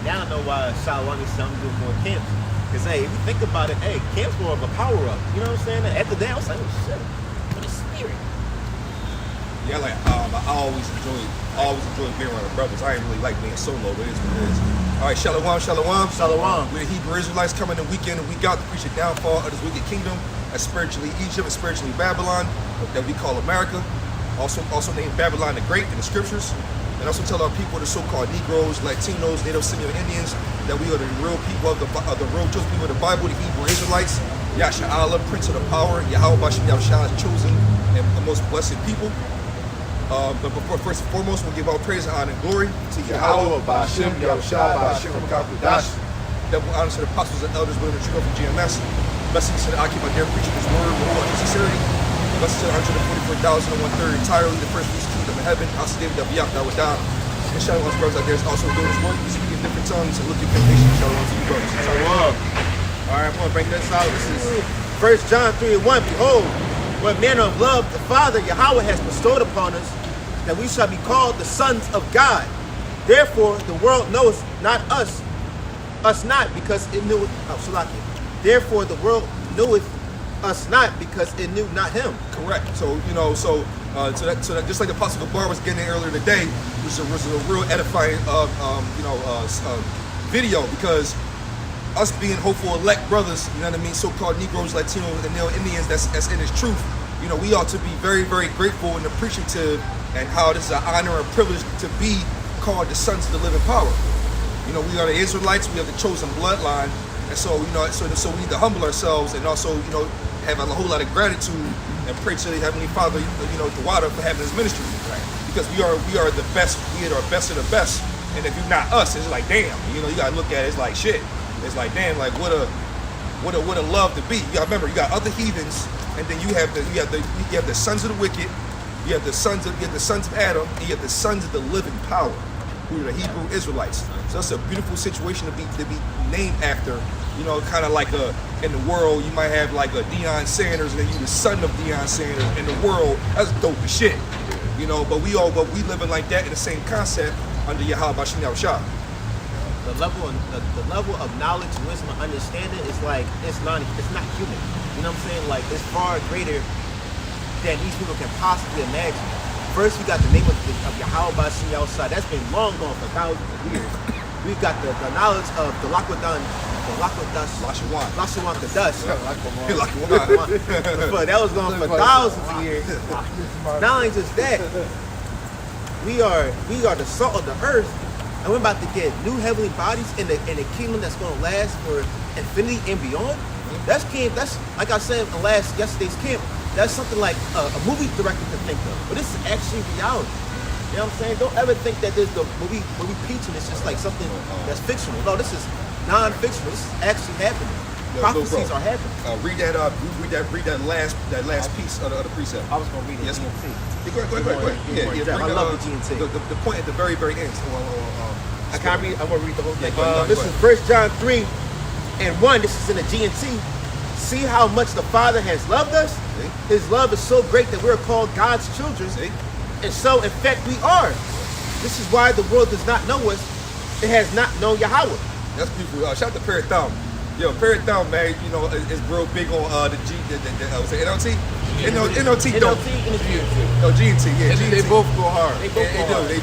now I know why Shalom is some doing more camps. Because, hey, if you think about it, hey, camps more of a power up. You know what I'm saying? At the day, I was like, oh, shit, for the spirit. Yeah, like I always enjoyed being around the brothers. I ain't really like being solo, but it is what it is. All right, shalom, shalom. Shalom. We're the Hebrew Israelites coming in week in and week out to preach the downfall of this wicked kingdom, as spiritually Egypt and spiritually Babylon, that we call America, also named Babylon the Great in the scriptures, and also tell our people, the so-called Negroes, Latinos, Native Simeon Indians, that we are the real people of the real chosen people of the Bible, the Hebrew Israelites. Yasha Allah, Prince of the Power, Yahweh Bashem Yahushua, chosen and the most blessed people. But before, first and foremost, we'll give all praise and honor and glory to Yahweh, Bashem, Yahushua, Bashem, Kakudash. Double honor to the apostles and elders within the true from GMS. Blessings to the occupant there preaching his word with all sincerity. Blessings to the 144,001 entirely, the first beast kingdom of heaven. House of David, Daviyak, Dawadah. And shout out to brothers out there is also doing his work. We speak in different tongues and look at nation. Shout out to you brothers. Shalom. All right, I'm going to bring this out. This is 1 John 3:1. Behold, what manner of love the Father Yahweh has bestowed upon us, that we shall be called the sons of God. Therefore, the world knows not us not, because it knew Therefore, the world knoweth us not, because it knew not him. Correct. So that just like the Apostle Gabar was getting earlier today, was a real edifying video, because us being hopeful elect brothers, you know what I mean, so-called Negroes, Latinos, and Indians, that's in its truth. You know, we ought to be very, very grateful and appreciative, and how this is an honor and privilege to be called the sons of the living power. You know, we are the Israelites, we have the chosen bloodline, and so, you know, so we need to humble ourselves, and also, you know, have a whole lot of gratitude and pray to the Heavenly Father, you know, the water for having this ministry. Right. Because we are the best, we are the best of the best, and if you're not us, it's like, damn, you know, you gotta look at it, it's like shit. It's like, damn, like what a love to be. You gotta remember, you got other heathens, and then you have the sons of the wicked, you have the sons of Adam, and you have the sons of the living power, who are the Hebrew Israelites. So that's a beautiful situation to be named after. You know, kind of like in the world, you might have like a Deion Sanders, and then you the son of Deion Sanders. In the world, that's dope as shit. You know, but we living like that in the same concept under Yahweh Bashem Yahushua. The level of knowledge, wisdom, and understanding is like it's not human. You know what I'm saying? Like, it's far greater than these people can possibly imagine. First, we got the name of Yahweh Bashem Yahushua. That's been long gone for thousands of years. We've got the knowledge of the Lakwadan, Lashawan Kadash. That was going for thousands of years. Not only just that, we are the salt of the earth, and we're about to get new heavenly bodies in the kingdom that's going to last for infinity and beyond. That's like I said in yesterday's camp. That's something like a movie director could think of, but this is actually reality. You know what I'm saying? Don't ever think that there's the movie preaching is just like something that's fictional. No, this is non-fictional. This is actually happening. Prophecies are happening. Read that last piece of the precept. I was going to read it. Yes, GNT. Go ahead. I love the GNT. The point at the very, very end. I can't read. I'm going to read the whole thing. Yeah, this is 1 John 3:1. This is in the GNT. See how much the Father has loved us? See? His love is so great that we're called God's children. See? And so, in fact, we are. This is why the world does not know us. It has not known Yahweh. That's beautiful. Shout out to Parrot Thumb. Yo, Parrot Thumb, man, you know, is real big on the NLT? NLT don't. NLT and the GNT. No, GNT, yeah. GNT. They both go hard. They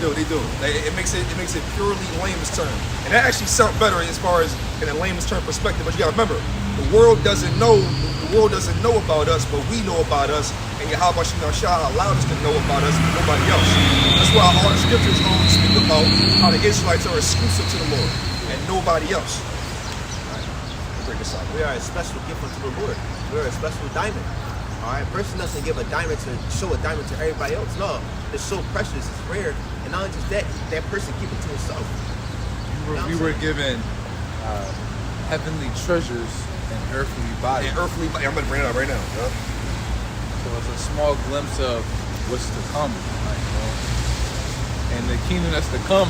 do. It makes it purely layman's term. And that actually sounds better as far as in a layman's term perspective. But you gotta remember, the world doesn't know about us, but we know about us. And Yahweh Bashem Yahushua allowed us to know about us and nobody else. That's why all the scriptures always speak about how the Israelites are exclusive to the Lord and nobody else. All right, break this out. We are a special gift unto the Lord. We're a special diamond. All right, a person doesn't give a diamond to show a diamond to everybody else. No, it's so precious, it's rare, and not only just that person keep it to himself. We were given heavenly treasures and earthly bodies. I'm gonna bring it up right now. Yeah. So it's a small glimpse of what's to come, like, you know? And the kingdom that's to come.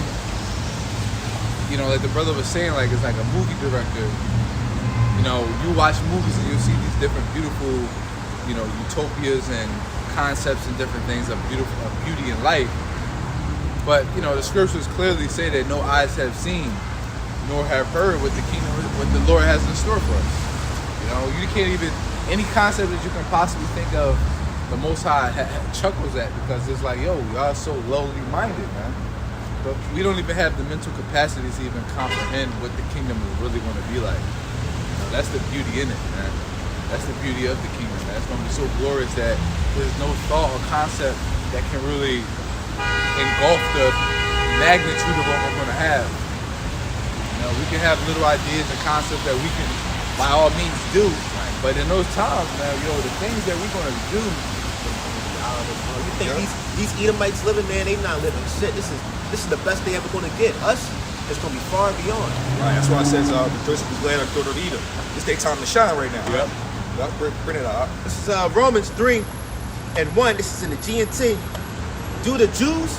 You know, like the brother was saying, like it's like a movie director. You know, you watch movies and you see these different beautiful, you know, utopias and concepts and different things of beauty and life. But, you know, the scriptures clearly say that no eyes have seen, nor have heard what the kingdom, what the Lord has in store for us. You know, you can't even, any concept that you can possibly think of, the Most High chuckles at, because it's like, yo, y'all so lowly minded, man. But we don't even have the mental capacity to even comprehend what the kingdom is really going to be like. You know, that's the beauty in it, man. That's the beauty of the kingdom, man. It's going to be so glorious that there's no thought or concept that can really engulf the magnitude of what we're going to have. You know, we can have little ideas and concepts that we can, by all means, do. But in those times, man, yo, the things that we're going to do. You think these Edomites living, man, they not living shit. This is the best they ever gonna get. Us, it's gonna be far beyond. Right, that's why it says rejoice and be glad of daughter of Edom. It's their time to shine right now. Yep. Bring it out. This is Romans 3:1. This is in the GNT. Do the Jews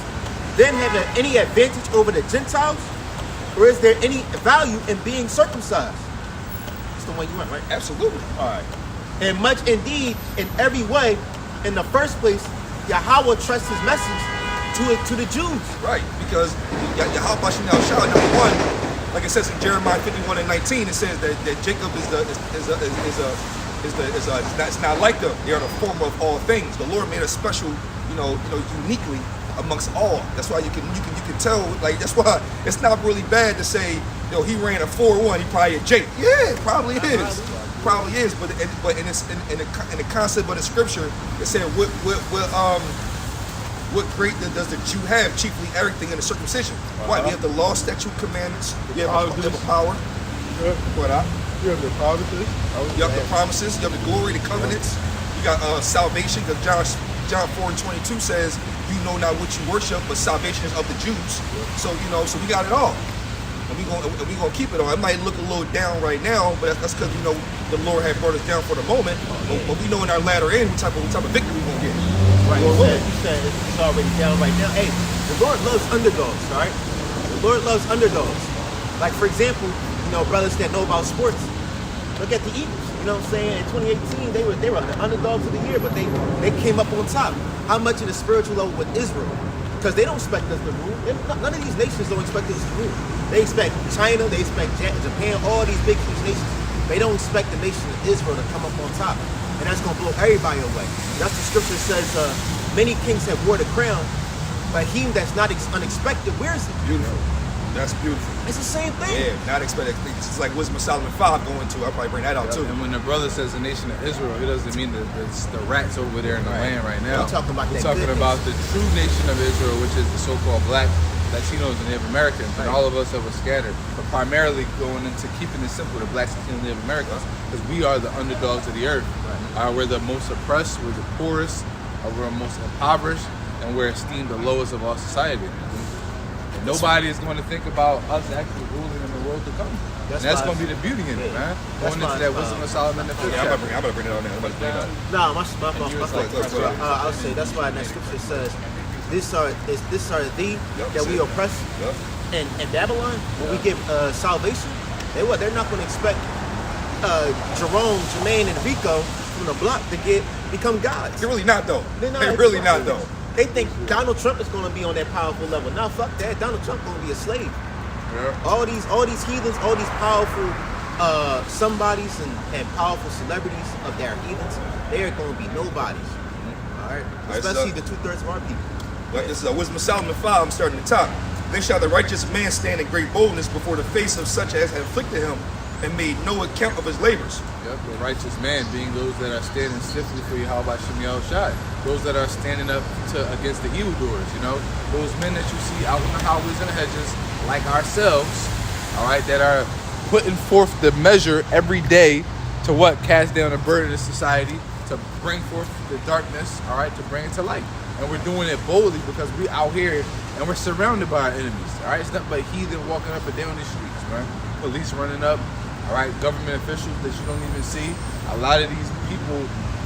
then have any advantage over the Gentiles? Or is there any value in being circumcised? That's the one you want, right? Absolutely. All right. And much indeed, in every way. In the first place, Yahweh trusts his message to the Jews. Right, because Yahweh Shal, number one, like it says in Jeremiah 51:19, it says that Jacob is not like them. They are the former of all things. The Lord made us special, uniquely amongst all. That's why you can tell. Like that's why it's not really bad to say, he ran a 4-1. He probably a Jake. Yeah, it probably is. Probably is, but in the concept of the scripture, it said what great does the Jew have? Chiefly everything in the circumcision. Why? We have the law, statute, commandments. We have the power. What up? You have the promises. You have the promises. You have the glory, the covenants. You got salvation. Because John 4:22 says, "You know not what you worship, but salvation is of the Jews." So so we got it all. And we gonna keep it on. It might look a little down right now, but that's because the Lord had brought us down for the moment. But we know in our latter end what type of victory we're gonna get. Right. You said it's already down right now. Hey, the Lord loves underdogs, all right? The Lord loves underdogs. Like for example, brothers that know about sports. Look at the Eagles. You know what I'm saying? In 2018, they were the underdogs of the year, but they came up on top. How much in the spiritual level with Israel? Because they don't expect us to rule. None of these nations don't expect us to rule. They expect China, they expect Japan, all these big, huge nations. They don't expect the nation of Israel to come up on top. And that's going to blow everybody away. That's the scripture says, many kings have wore the crown, but he that's not unexpected wears it. Beautiful. That's beautiful. It's the same thing. Yeah, not expected. It's like Wisdom of Solomon 5 going to. I'll probably bring that out too. And when the brother says the nation of Israel, it doesn't mean that it's the rats over there in the land right now. We're talking about We're talking about the true nation of Israel, which is the so-called black, Latinos, and Native Americans, and all of us that were scattered, but primarily going into keeping it simple, the blacks, Latinos, and Native Americans, because we are the underdogs of the earth. We're the most oppressed, we're the poorest, we're the most impoverished, and we're esteemed the lowest of all society. And nobody is going to think about us actually ruling in the world to come. That's going to be the beauty in it, man. Going into that Wisdom of Solomon. I'm about to bring it on now. I'm about to bring it on. No, I'll say that's why that scripture says, "This are thee that we oppress." And in Babylon, when we give salvation, they're not going to expect Jermaine, and Rico from the block to become gods. They're really not though. They're really not though. They think Donald Trump is going to be on that powerful level. Now, fuck that. Donald Trump going to be a slave. Yeah. All these heathens, all these powerful somebodies and powerful celebrities of their heathens, they are going to be nobodies. All right, especially the 2/3 of our people. This is Wisdom of Solomon 5. I'm starting at the top. Then shall the righteous man stand in great boldness before the face of such as have afflicted him and made no account of his labors. Yep, the righteous man being those that are standing stiffly for Yahweh Shem Yahushai. Those that are standing up against the evildoers, those men that you see out in the highways and the hedges, like ourselves, all right, that are putting forth the measure every day to cast down the burden of society, to bring forth the darkness, all right, to bring it to light. And we're doing it boldly because we out here and we're surrounded by our enemies, all right? It's nothing but heathen walking up and down the streets, man. Police running up, all right, government officials that you don't even see. A lot of these people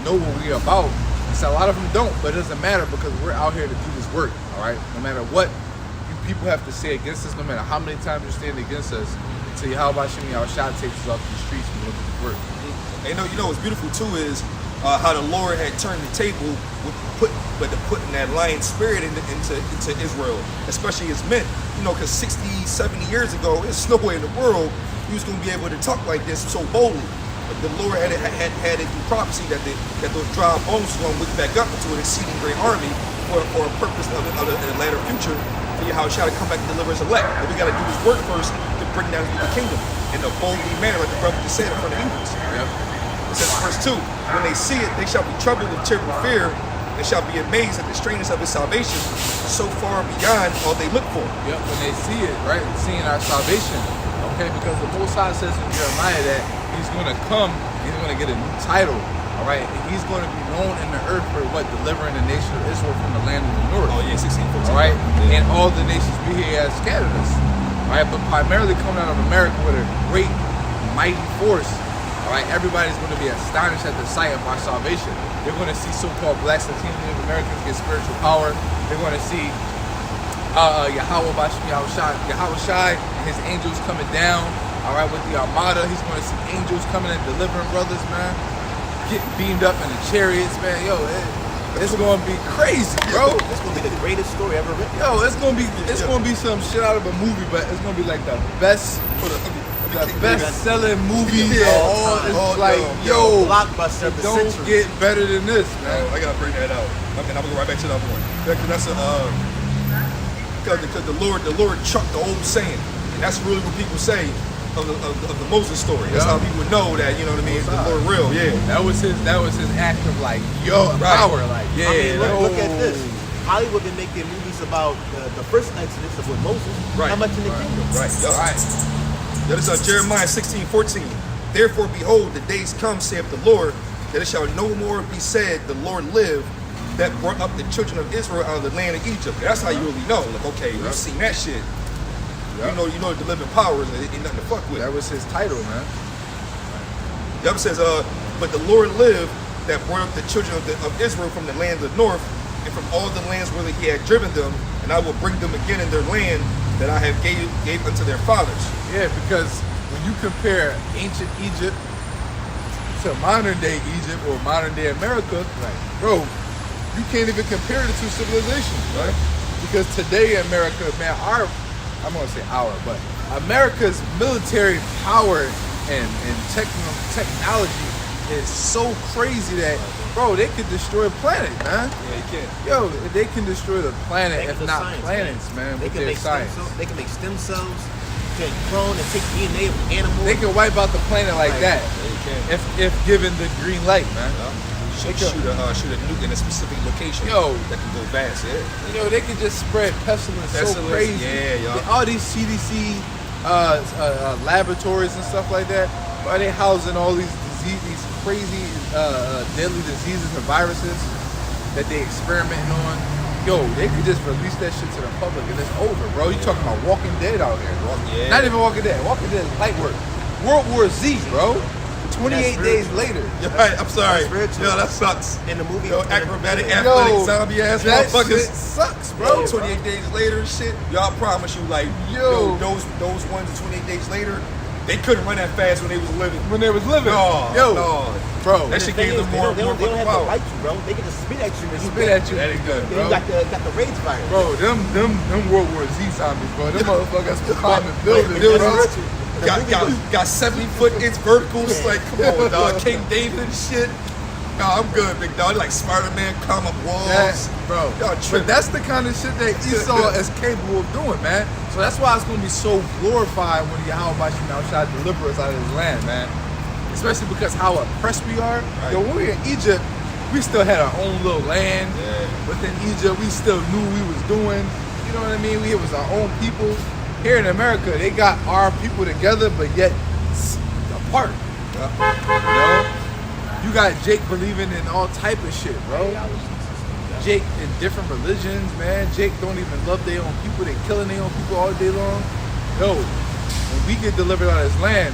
know what we're about. And so a lot of them don't, but it doesn't matter because we're out here to do this work, all right? No matter what you people have to say against us, no matter how many times you stand against us, until Yahweh Shem Yahushua takes us off the streets and look at the work. And you know what's beautiful too is how the Lord had turned the table with putting that lion spirit into Israel, especially his men. You know, because 60, 70 years ago, there's no way in the world he was going to be able to talk like this so boldly. But the Lord had it through prophecy that those dry bones were going to wake back up into an exceeding great army for a purpose of the latter future. For Yahushua to come back and deliver his elect. But we got to do his work first to bring down the kingdom in a boldly manner, like the brother just said in front of Hebrews. Yep. It says verse 2, when they see it, they shall be troubled with terrible fear. They shall be amazed at the strangeness of his salvation, so far beyond all they look for. Yep, when they see it, right, seeing our salvation, okay, because the Most High says in Jeremiah that he's going to come, he's going to get a new title, all right, and he's going to be known in the earth for what? Delivering the nation of Israel from the land of the north. Oh yeah, 1614. All right, Yeah. and all the nations be here as scattered us, all right, but primarily coming out of America with a great, mighty force. All right, everybody's going to be astonished at the sight of our salvation. They're going to see so-called blacks, Latino Americans get spiritual power. They're going to see Yahushai and his angels coming down. All right, with the Armada, he's going to see angels coming and delivering brothers, man. Getting beamed up in the chariots, man. Yo, it's going to be crazy, bro. It's gonna be the greatest story ever written. Yo, it's going to be some shit out of a movie, but it's going to be like the best selling movie of all. It's like, yo, blockbuster of the don't century. get better than this, man. I gotta bring that out. I mean, I'm gonna go right back to the other one. That's because the Lord chucked the old saying, and that's really what people say of the Moses story. That's how people know that, you know what I mean, the Lord real. Yeah. That was his act of like, yo, power, like, yeah. I mean, look at this. Hollywood been making movies about the first Exodus of with Moses. Right. How much in the kingdom? Right. All right. That is Jeremiah 16:14. Therefore, behold, the days come, saith the Lord, that it shall no more be said, the Lord live, that brought up the children of Israel out of the land of Egypt. That's how you really know. Like, okay, you've seen that shit. Yep. You know the living powers ain't nothing to fuck with. That was his title, man. The other says, but the Lord lived, that brought up the children of Israel from the land of the north, and from all the lands where he had driven them, and I will bring them again in their land that I have gave unto their fathers. Yeah, because when you compare ancient Egypt to modern day Egypt or modern day America, bro, you can't even compare the two civilizations, right? Because today America, man, I'm gonna say but America's military power and technology is so crazy that, bro, they could destroy a planet, man. Yeah, you can. Yo, they can destroy the planet, Thanks if to not science, planets, man, They with can their make science. They can make stem cells, can clone and take DNA of animals. They can wipe out the planet like that Yeah, you can. if given the green light, man. Shoot a nuke in a specific location. Yo. That can go fast. Yeah. You know, they can just spread pestilence so Pestilence, crazy. yeah, yo. All these CDC laboratories and stuff like that, are they housing all these crazy deadly diseases and viruses that they experimenting on? Yo, they could just release that shit to the public and it's over, bro. You talking about Walking Dead out here. Yeah. Not even Walking Dead. Walking Dead is light work. World War Z, bro. 28 days later. You're right. I'm sorry. That's Yo, that sucks. in the movie. Yo, acrobatic, Yo, athletic, zombie ass that motherfuckers. shit sucks, Bro, bro. 28 days later, shit. Y'all promise you, like, Yo. those ones 28 days later, they couldn't run that fast when they was living. When they was living. No, Yo, no. bro. That The shit thing gave is, them they more don't fucking have to power. fight you, bro. They can just spit at you. And Spit at you. That ain't good, Then bro. you got the rage virus. Bro, them World War Z zombies, bro. Them motherfuckers climbing buildings, Dude, bro. got 70-foot-inch verticals. Like, come on, dog. King David and shit. No, I'm good, big dog. Like Spider-Man, climb up walls. Bro. Y'all But tripping. that's the kind of shit that Esau is capable of doing, man. So that's why it's gonna be so glorified when Yahweh now try to deliver us out of his land, man. Especially because how oppressed we are. Right. Yo, when we were in Egypt, we still had our own little land. Yeah. Within Egypt, we still knew what we was doing. You know what I mean? It was our own people. Here in America, they got our people together, but yet apart. You know? You got Jake believing in all type of shit, bro. Jake in different religions, man. Jake don't even love their own people. They killing their own people all day long. Yo, when we get delivered out of this land,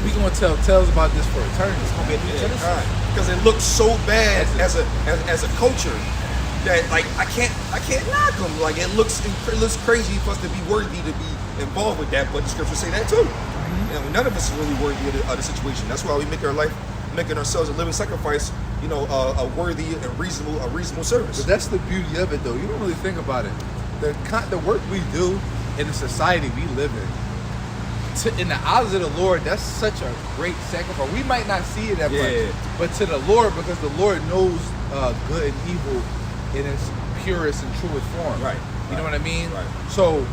we gonna tell tales about this for eternity. It's gonna be a new Genesis. Because it looks so bad as a culture that, like, I can't knock them. Like, it looks crazy for us to be worthy to be involved with that, but the scriptures say that too. You know, none of us is really worthy of the situation. That's why we make our life making ourselves a living sacrifice, a worthy and reasonable service. But that's the beauty of it, though. You don't really think about it. The work we do in the society we live in, in the eyes of the Lord, that's such a great sacrifice. We might not see it that much, but to the Lord, because the Lord knows good and evil in its purest and truest form. Right. You know what I mean? Right. So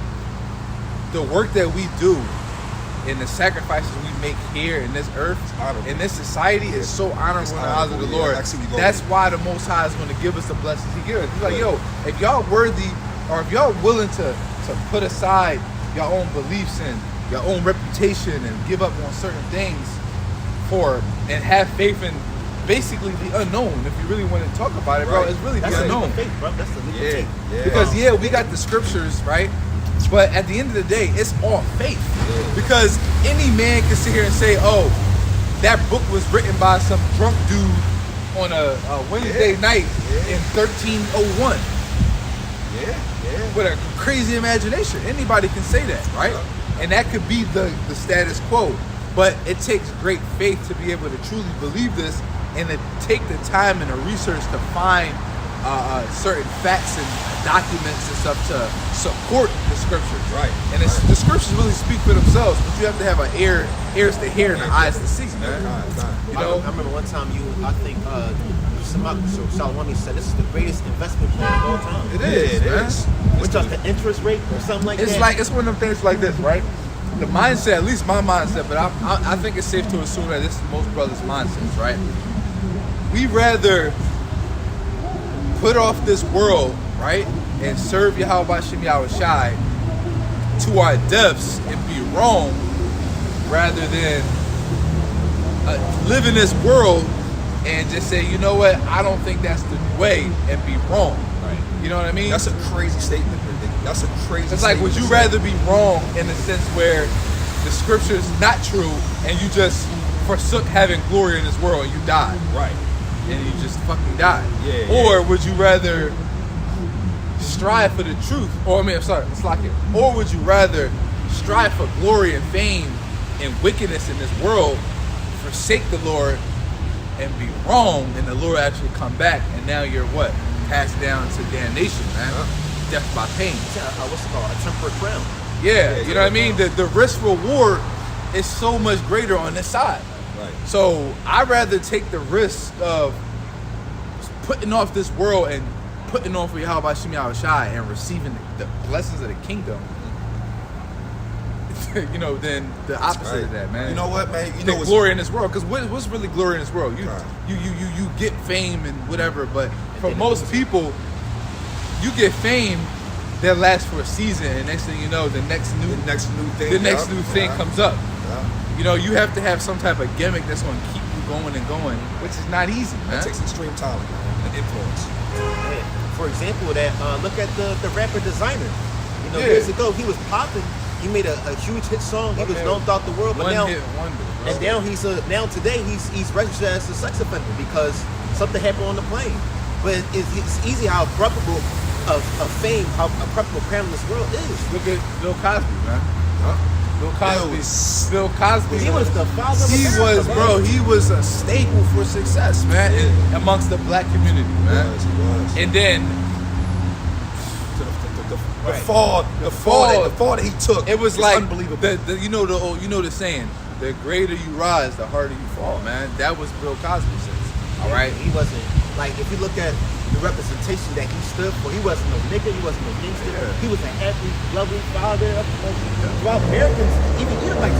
the work that we do and the sacrifices we make here in this earth, in this society, is so honorable in the eyes of the Lord. That's why the Most High is going to give us the blessings He gives. He's like, yo, if y'all worthy, or if y'all willing to put aside your own beliefs and your own reputation and give up on certain things and have faith in basically the unknown. If you really want to talk about it, bro, it's really the unknown. Faith, bro. That's the leap of faith. Yeah. Because we got the scriptures, right? But at the end of the day, it's all faith. Because any man can sit here and say, oh, that book was written by some drunk dude on a Wednesday night in 1301. With a crazy imagination. Anybody can say that, right? And that could be the status quo. But it takes great faith to be able to truly believe this and to take the time and the research to find certain facts and documents and stuff to support the scriptures. Right. And the scriptures really speak for themselves, but you have to have an ears to hear and the eyes to see, man. You know? I remember one time I think Salawami said this is the greatest investment plan of all time. It is, man. Which is the interest rate or something like that. It's one of them things like this, right? The mindset, at least my mindset, but I think it's safe to assume that this is most brothers' mindsets, right? We rather put off this world, right, and serve Yahweh Shem Yahweh Shai to our deaths and be wrong, rather than live in this world and just say, you know what, I don't think that's the way, and be wrong. Right. You know what I mean? That's a crazy statement. That's a crazy It's like, statement. would you rather be wrong in the sense where the scripture is not true and you just forsook having glory in this world and you died? Right. And you just fucking died. Yeah. Or would you rather strive for the truth? Or would you rather strive for glory and fame and wickedness in this world, forsake the Lord and be wrong, and the Lord actually come back, and now you're what? Passed down to damnation, man. Death by pain. What's it called? A temperate crown. Yeah, you know what I mean? The risk reward is so much greater on this side. Right. So I'd rather take the risk of putting off this world and putting on for Yahweh Shem Yahweh Shai and receiving the blessings of the kingdom, than the opposite of that, man. You know what, man? The glory in this world, because what's really glory in this world? You get fame and whatever, but for most people, you get fame that lasts for a season, and next thing you know, the next new thing comes up. Yeah. You know, you have to have some type of gimmick that's going to keep you going and going, which is not easy, man. It takes extreme talent and influence. For example, look at the rapper Designer. Years ago he was popping. He made a huge hit song. He was known throughout the world, but now today he's registered as a sex offender because something happened on the plane. But it's easy how corruptible of fame, how corruptible crime in this world is. Look at Bill Cosby, man. Bill Cosby. He was the father of America, he was a staple for success, man, amongst the black community, man. He was. And then the fall that he took. It was like unbelievable. The saying, the greater you rise, the harder you fall, man. That was Bill Cosby says. All right. He wasn't like, if you look at the representation that he stood for, he wasn't no nigga, he wasn't no gangster. Yeah. He was a happy, loving father. While Americans, even Edomites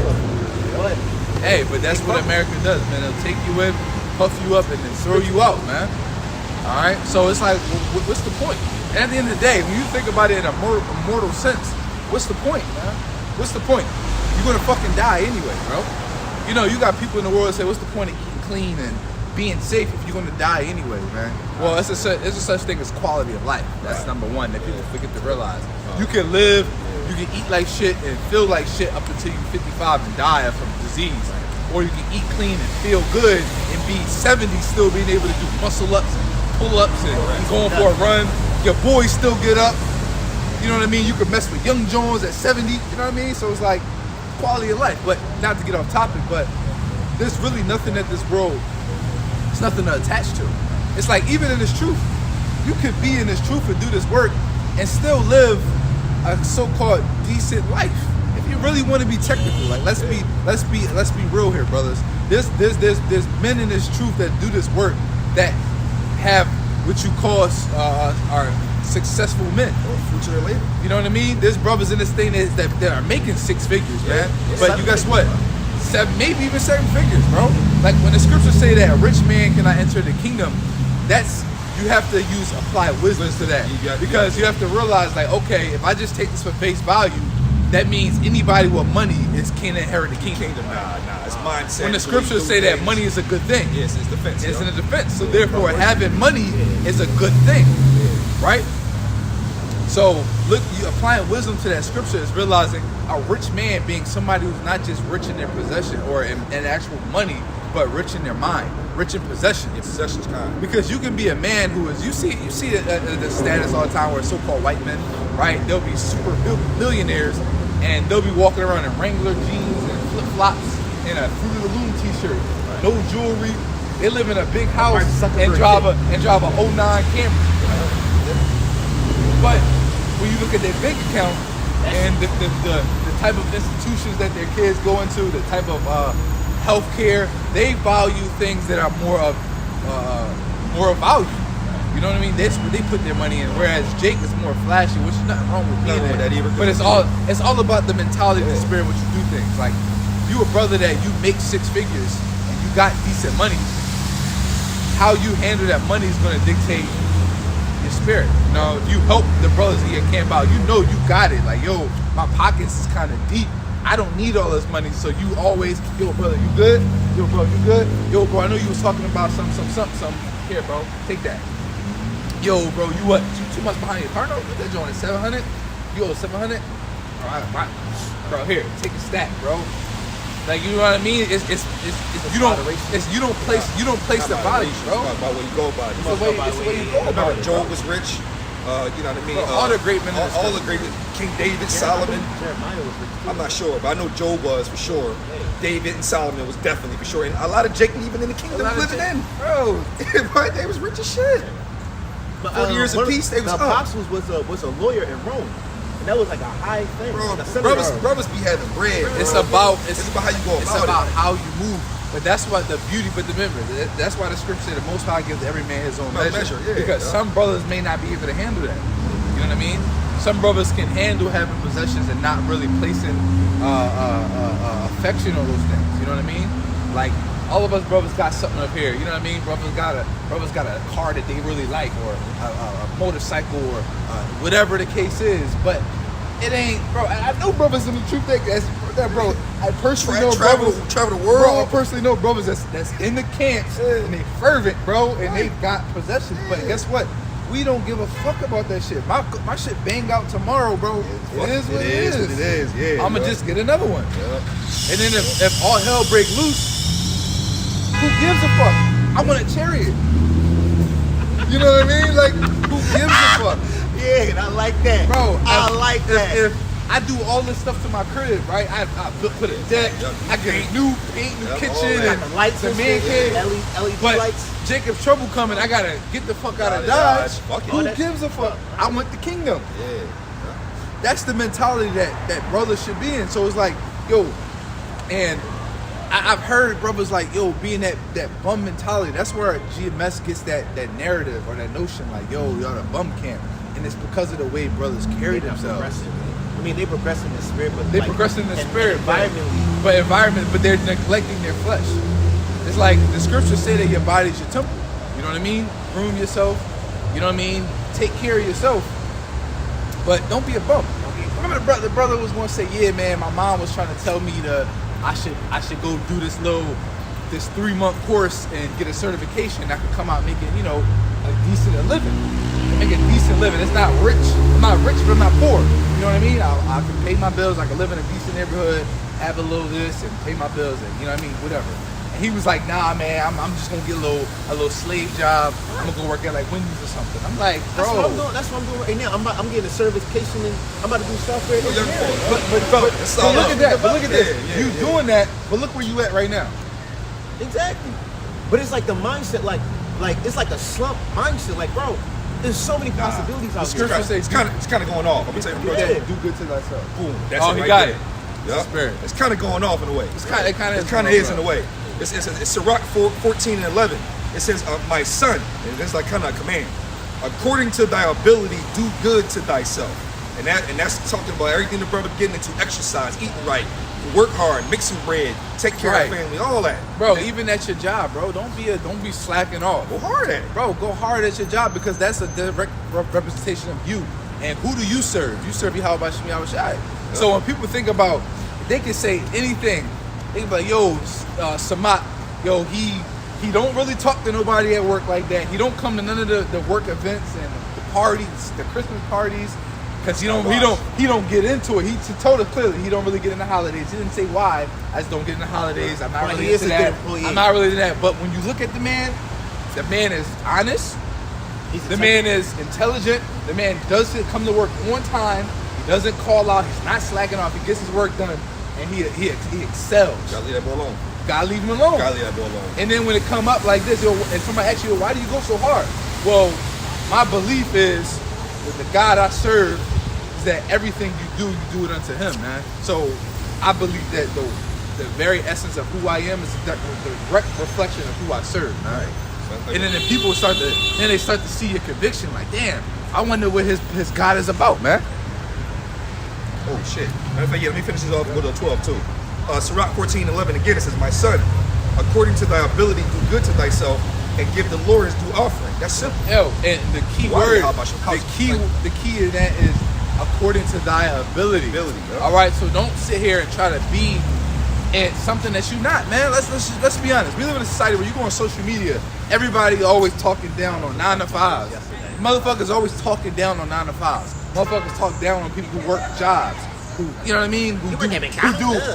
love him. But that's what America does, man. They'll take you in, puff you up, and then throw you out, man. All right. So it's like, what's the point? And at the end of the day, when you think about it in a mortal sense, what's the point, man? What's the point? You're gonna fucking die anyway, bro. You got people in the world that say, what's the point of eating clean and being safe if you're gonna die anyway, man? Well, it's a such thing as quality of life. That's number one that people forget to realize. You can live, you can eat like shit and feel like shit up until you're 55 and die from disease. Or you can eat clean and feel good and be 70 still being able to do muscle ups and pull ups and going for a run. Your boys still get up. You know what I mean? You can mess with young Jones at 70. You know what I mean? So it's like quality of life. But not to get off topic, but there's really nothing that this world It's nothing to attach to. It's like even in this truth, you could be in this truth and do this work and still live a so-called decent life. If you really want to be technical, like let's be real here, brothers. There's men in this truth that do this work that have what you call are successful men. Or fruits of their labor. You know what I mean? There's brothers in this thing that are making six figures, man. But you guess what? Maybe even 7 figures, bro. Like when the scriptures say that a rich man cannot enter the kingdom, that's you have to apply wisdom to that. Because you have to realize, like, okay, if I just take this for face value, that means anybody with money can't inherit the kingdom. Nah, it's mindset. When the scriptures say that money is a good thing, yes, it's defense. it's in a defense. So therefore, having money is a good thing, right? So look, you applying wisdom to that scripture is realizing a rich man being somebody who's not just rich in their possession or in actual money, but rich in their mind, rich in possessions. Yeah, possessions kind. Because you can be a man who is, you see the status all the time where so-called white men, right? They'll be super millionaires and they'll be walking around in Wrangler jeans and flip-flops and a Fruit of the Loom t-shirt, no jewelry. They live in a big house and drive a 09 Camry. But when you look at their bank account and the type of institutions that their kids go into, the type of healthcare, they value things that are more of value. You know what I mean? That's where they put their money in. Whereas Jake is more flashy, which is nothing wrong with being that either. But it's all about the mentality, the spirit, what you do things. Like you a brother that you make 6 figures and you got decent money. How you handle that money is going to dictate your spirit. You know, if you help the brothers in your camp out, you know you got it. Like, yo, my pockets is kind of deep. I don't need all this money, so you always, yo, brother, you good? Yo, bro, you good? Yo, bro, I know you was talking about some. Here, bro, take that. Yo, bro, you what? Too much behind your car? No, that joint is 700. You owe 700? All right, bro, here, take a stack, bro. Like, you know what I mean? It's you don't place the value, bro. It's about where you go about it. It's the way you go about it. Job was rich. You know what I mean? Bro, all the great men, all the great King David, Solomon. Jeremiah was rich too. I'm not sure, but I know Job was for sure. David and Solomon was definitely for sure, and a lot of Jacob even in the kingdom living in, bro. Right? They was rich as shit. But 40 years apiece, they was the up. apostles was a lawyer in Rome, and that was like a high thing. Bro, Like a senator. brothers be having bread. It's bro. about how you go It's about about it. how you move. But that's what the beauty. But remember, that's why the scripture said the Most High gives every man his own measure. Because some brothers may not be able to handle that. You know what I mean? Some brothers can handle having possessions and not really placing affection on those things. You know what I mean? Like all of us brothers got something up here. You know what I mean? Brothers got a car that they really like, or a motorcycle, or whatever the case is. But it ain't, bro. I know brothers in the truth that bro. I personally know brothers travel the Bro, I world. personally know brothers that's in the camps and they fervent, bro, and they got possessions. But guess what? We don't give a fuck about that shit. My shit bang out tomorrow, bro. It is what it is. It is, yeah. I'ma bro. just get another one. Yeah. And then if all hell break loose, who gives a fuck? I want a chariot. You know what I mean? Like, who gives a fuck? Yeah, I like that, Bro, I like that. If I do all this stuff to my crib, right? I put a deck, I get a new paint, new Yep, kitchen, all and the lights the and man shit, cave. LED But lights. Jacob Trouble coming, I gotta get the fuck out of Out Dodge. of Dodge. Fuck it. Who Oh, that's- gives a fuck? I want the kingdom. Yeah. That's the mentality that brothers should be in. So it's like, yo, and I've heard brothers like, yo, being that bum mentality. That's where GMS gets that narrative or that notion, like, yo, y'all the bum camp. And it's because of the way brothers carry They're not themselves. progressive. I mean, they progress in the spirit, but They like, progress in the and spirit, environmentally. but they're neglecting their flesh. It's like the scriptures say that your body's your temple. You know what I mean? Groom yourself. You know what I mean? Take care of yourself. But don't be a bum. Remember the brother was going to say, yeah, man, my mom was trying to tell me I should go do this 3-month course and get a certification. I could come out making, a decent living. Make a decent living. It's not rich. I'm not rich, but I'm not poor. You know what I mean? I can pay my bills. I can live in a decent neighborhood, have a little this, and pay my bills, and you know what I mean? Whatever. And he was like, nah, man, I'm just gonna get a little slave job. I'm gonna go work at like Wendy's or something. I'm like, bro. That's what I'm doing right now. I'm getting a certification and I'm about to do software engineering. But It's but all look up. at that. But look at this. Yeah, You yeah. doing that, but look where you at right now. Exactly. But it's like the mindset, like it's like a slump mindset. Like, bro, there's so many possibilities out there. scripture says, It's kind of going off. I'm gonna tell you, bro. Yeah. do good to thyself. Boom. That's Oh, it he right got there. it. Yeah. Spirit. It's kind of going off in a way. It kind of is in a way. It's Sirach 14 and 11. It says, my son, and that's like kind of a command. According to thy ability, do good to thyself. And that's talking about everything the brother getting into: exercise, eating right, work hard, make some bread, take care of the family, all that. Bro, even at your job, bro, don't be slacking off. Go hard at it. Bro, go hard at your job, because that's a direct representation of you. And who do you serve? You serve Yahweh Shem Yahweh Shai. So when people think about, they can say anything. They can be like, yo, Samat, yo, he don't really talk to nobody at work like that. He don't come to none of the work events and the parties, the Christmas parties, because he don't get into it. He told us clearly he don't really get into holidays. He didn't say why. I just don't get into holidays. I'm not But really he is into a good that. employee. I'm not really into that. But when you look at the man is honest. The man is intelligent. The man does come to work on time. He doesn't call out. He's not slacking off. He gets his work done, and he excels. Gotta leave that boy alone. Gotta leave him alone. Gotta leave that boy alone. And then when it come up like this, and somebody asks you, why do you go so hard? Well, my belief is that the God I serve is that everything you do it unto Him, man. So I believe that the very essence of who I am is the direct reflection of who I serve, man. Right. And then people start to see your conviction, like, damn, I wonder what his God is about, man. Oh shit. Matter of fact, let me finish this off and go to 12 too. Sirach 14:11 again, it says, my son, according to thy ability, do good to thyself and give the Lord his due offering. That's simple. Yo, and the key Why word, how about your the key to that is according to thy ability. Yeah. All right, so don't sit here and try to be in something that you're not, man. Let's be honest. We live in a society where you go on social media, everybody always talking down on 9 to 5s. Motherfuckers always talking down on 9 to 5s. Motherfuckers talk down on people who work jobs, who, you know what I mean?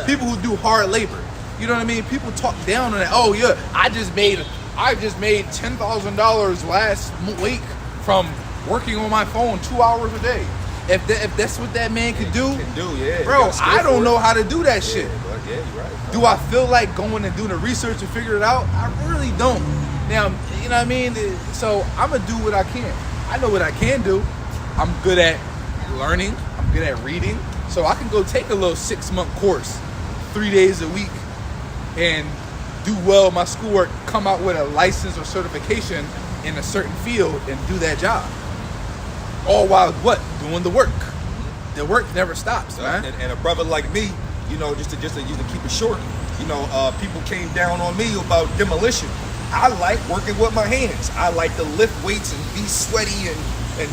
People who do hard labor. You know what I mean? People talk down on that. Oh yeah, I just made $10,000 last week from working on my phone 2 hours a day. If that's what that man could do, Yeah. bro, I don't know how to do that shit. Yeah, you're right. Do I feel like going and doing the research and figure it out? I really don't. Now, you know what I mean? So I'm gonna do what I can. I know what I can do. I'm good at learning. I'm good at reading. So I can go take a little 6-month course, 3 days a week, and do well in my schoolwork, come out with a license or certification in a certain field and do that job. All while what? Doing the work. The work never stops, man. And a brother like me, you know, just to keep it short, you know, people came down on me about demolition. I like working with my hands. I like to lift weights and be sweaty and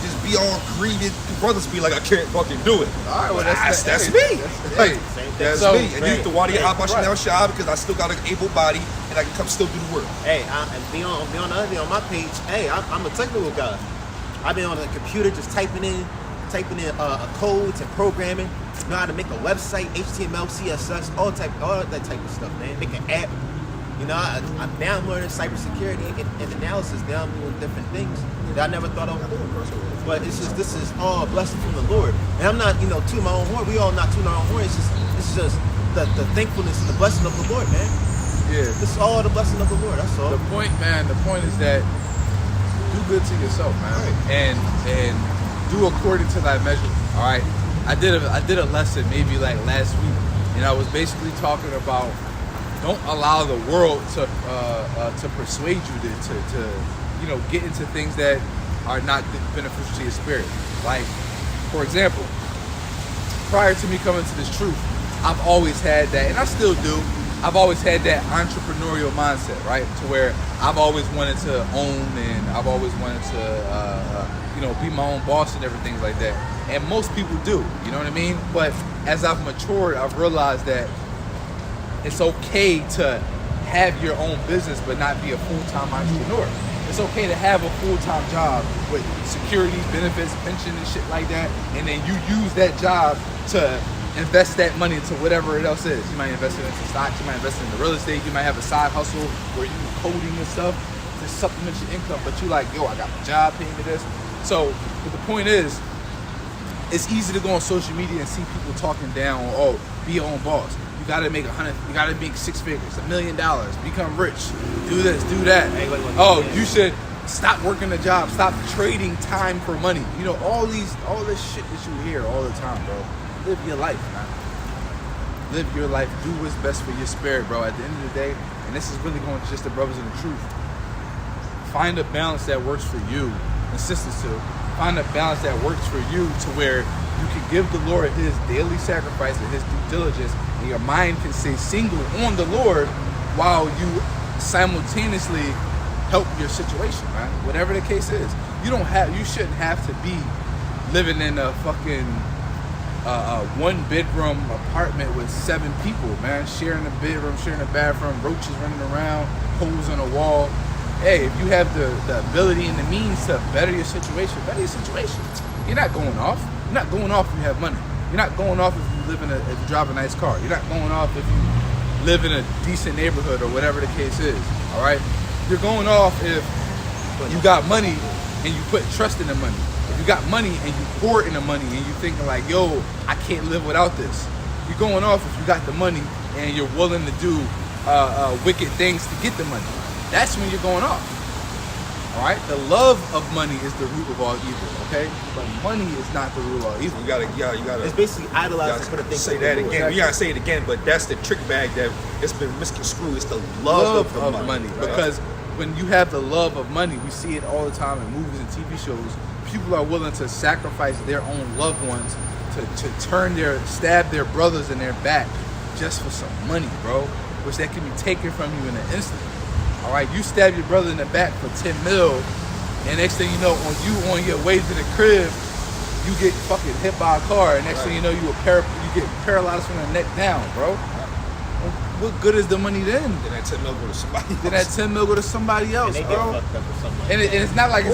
just be all greedy. Brothers be like, I can't fucking do it. All right, well, that's me. Like, that's So, me. And you the Wadi Habasha now Shah because I still got an able body and I can come still do the work. Hey, and be on the other thing on my page. Hey, I'm a technical guy. I've been on the computer just typing in codes and programming. Know how to make a website, HTML, CSS, all that type of stuff, man. Make an app. You know, I'm now learning cybersecurity and analysis. Now I'm doing different things that I never thought of. But it's just, this is all a blessing from the Lord. And I'm not, tooting my own horn. We all not tooting our own horn. It's just the thankfulness and the blessing of the Lord, man. Yeah. This is all the blessing of the Lord. That's all. The point is that do good to yourself, man, and do according to thy measure. All right. I did a lesson maybe like last week, and I was basically talking about don't allow the world to persuade you to get into things that are not beneficial to your spirit. Like, for example, prior to me coming to this truth, I've always had that, and I still do. I've always had that entrepreneurial mindset, right? To where I've always wanted to own, and I've always wanted to, be my own boss and everything like that. And most people do, you know what I mean? But as I've matured, I've realized that it's okay to have your own business, but not be a full-time entrepreneur. It's okay to have a full-time job with security, benefits, pension, and shit like that, and then you use that job to invest that money into whatever it else is. You might invest it into stocks, you might invest it into real estate, you might have a side hustle where you do coding and stuff to supplement your income, but you like, yo, I got my job paying me this. So, but the point is, it's easy to go on social media and see people talking down, be your own boss. You gotta make you gotta make 6 figures, $1 million, become rich, do this, do that. Hey, wait, You should stop working a job, stop trading time for money. You know, all this shit that you hear all the time, bro. Live your life, man. Live your life. Do what's best for your spirit, bro. At the end of the day, and this is really going to just the brothers in the truth. Find a balance that works for you. And sisters too. Find a balance that works for you to where you can give the Lord his daily sacrifice and his due diligence, and your mind can stay single on the Lord while you simultaneously help your situation, man. Whatever the case is. You shouldn't have to be living in a fucking 1-bedroom apartment with 7 people, man. Sharing a bedroom, sharing a bathroom, roaches running around, holes in a wall. Hey, if you have the ability and the means to better your situation, better your situation. You're not going off. You're not going off if you have money. You're not going off if you if you drive a nice car. You're not going off if you live in a decent neighborhood or whatever the case is. All right? You're going off if you got money and you put trust in the money. If you got money and you pour into money and you thinking like, yo, I can't live without this. You're going off if you got the money and you're willing to do wicked things to get the money. That's when you're going off. All right? The love of money is the root of all evil, okay? But money is not the root of all evil. You gotta. It's basically idolizing for the things. Say that again. We gotta say it again, but that's the trick bag that it's been misconstrued. It's the love of money. Right? Because when you have the love of money, we see it all the time in movies and TV shows. People are willing to sacrifice their own loved ones to stab their brothers in their back just for some money, bro. Which that can be taken from you in an instant. All right, you stab your brother in the back for 10 mil, and next thing you know, on your way to the crib, you get fucking hit by a car, and next thing you know, you get paralyzed from the neck down, bro. What good is the money then? Then that 10 mil go to somebody else. Then that 10 mil go to somebody else, And they bro. get fucked up or something like And it's not like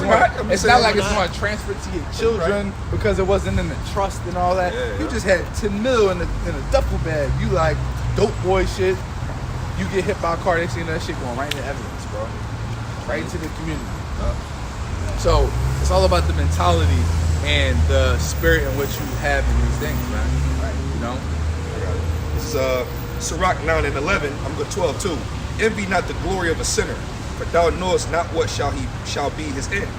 it's going to transfer to your children because it wasn't in the trust and all that. Yeah, You yeah. just had 10 mil in a duffel bag. You like dope boy shit. You get hit by a car, next thing you know, that shit going right into evidence, bro. Right into the community. So it's all about the mentality and the spirit in which you have in these things, man. Right? You know? This is Sirach 9 and 11. I'm going 12 too. Envy not the glory of a sinner, for thou knowest not what shall be his end.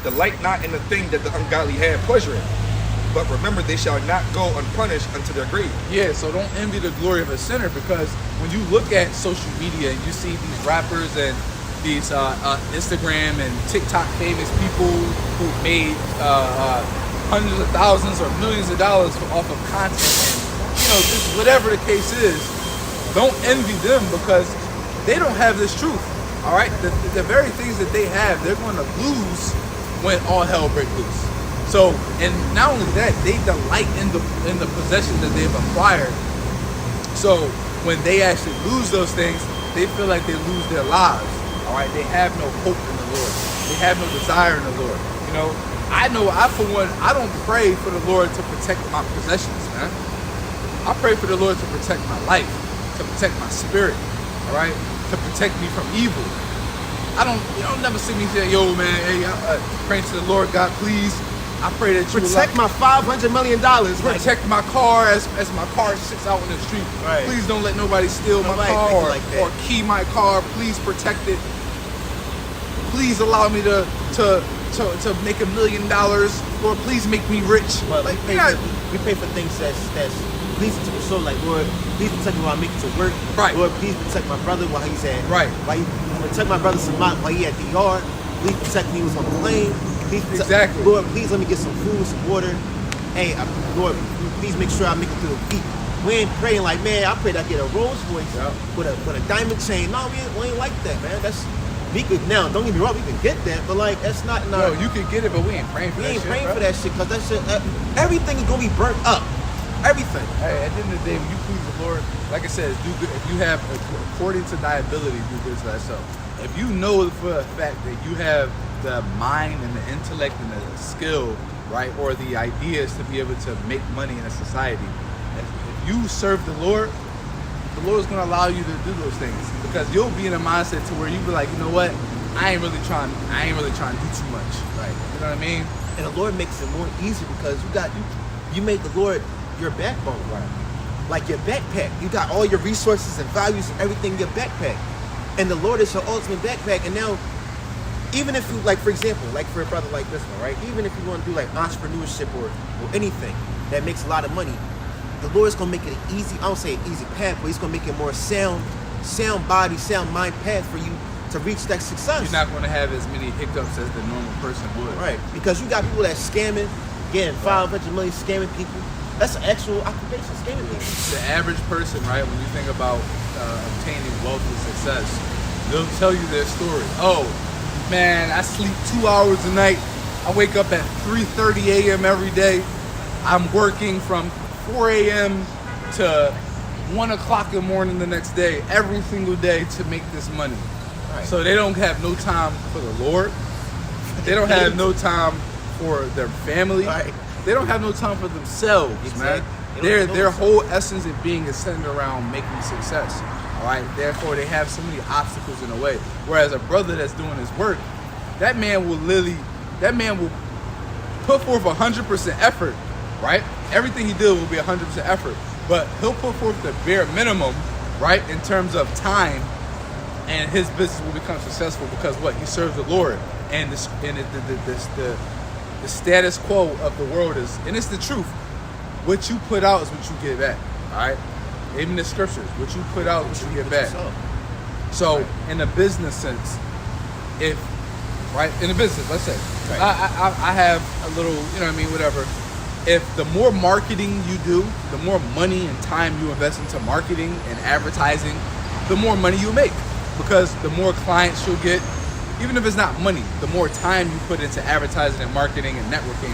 Delight not in the thing that the ungodly have pleasure in, but remember they shall not go unpunished unto their grave. Yeah, so don't envy the glory of a sinner, because when you look at social media and you see these rappers and these Instagram and TikTok famous people who made hundreds of thousands or millions of dollars off of content, and just whatever the case is, don't envy them because they don't have this truth. All right, the very things that they have, they're going to lose when all hell breaks loose. So, and not only that, they delight in the possessions that they've acquired. So, when they actually lose those things, they feel like they lose their lives. All right, they have no hope in the Lord. They have no desire in the Lord. I for one, I don't pray for the Lord to protect my possessions, man. I pray for the Lord to protect my life, to protect my spirit. All right, to protect me from evil. You don't never see me say, yo, man, hey, praying to the Lord, God, please. I pray that you protect my $500 million. Protect my car as my car sits out in the street. Right. Please don't let nobody steal my car or key my car. Please protect it. Please allow me to make $1 million. Lord, please make me rich. But we pay for things that's pleasing to the soul. Like, Lord, please protect me while I make it to work. Right. Lord, please protect my brother while he's at. Right. Protect my brother Samat while he at the yard. Please protect me when he's on the plane. Exactly. Lord, please let me get some food, some water. Hey, Lord, please make sure I make it through the week. We ain't praying like, man, I pray that I get a Rolls Royce with a diamond chain. No, we ain't like that, man. We could now. Don't get me wrong, we can get that, but like that's not in our. No, you can get it, but we ain't praying for that shit. We ain't praying for that shit because that shit, everything is gonna be burnt up. Everything. Hey, at the end of the day, when you please the Lord, like I said, do good. If you have, according to thy ability, do good to thyself. If you know for a fact that you have the mind and the intellect and the skill, right, or the ideas to be able to make money in a society, if you serve the Lord is going to allow you to do those things, because you'll be in a mindset to where you be like, you know what, I ain't really trying to do too much, right? You know what I mean? And the Lord makes it more easy because you made the Lord your backbone, right? like your backpack. You got all your resources and values and everything in your backpack. And the Lord is your ultimate backpack. And now, even if you, like, for example, like for a brother like this one, right? Even if you want to do like entrepreneurship or anything that makes a lot of money, the Lord is going to make it an easy, I don't say an easy path, but he's going to make it more sound body, sound mind path for you to reach that success. You're not going to have as many hiccups as the normal person would. Right. Because you got people that scamming, getting 500 million scamming people. That's an actual occupation, scamming people. The average person, right, when you think about obtaining wealth and success, they'll tell you their story. Oh, man, I sleep 2 hours a night. I wake up at 3:30 a.m. every day. I'm working from 4 a.m. to 1 o'clock in the morning the next day, every single day to make this money. Right. So they don't have no time for the Lord. They don't have no time for their family. Right. They don't have no time for themselves, Exactly. man. Their whole essence of being is centered around making success. All right. Therefore, they have so many obstacles in the way. Whereas a brother that's doing his work, that man will put forth 100% effort. Right. Everything he did will be 100% effort, but he'll put forth the bare minimum, right, in terms of time, and his business will become successful because what? He serves the Lord, and the status quo of the world is, and it's the truth. What you put out is what you get back. All right, even the scriptures, what you put out is what you get back. So, in a business sense, in a business, let's say, right. I have a little, you know what I mean, whatever. If the more marketing you do, the more money and time you invest into marketing and advertising, the more money you make. Because the more clients you'll get, even if it's not money, the more time you put into advertising and marketing and networking,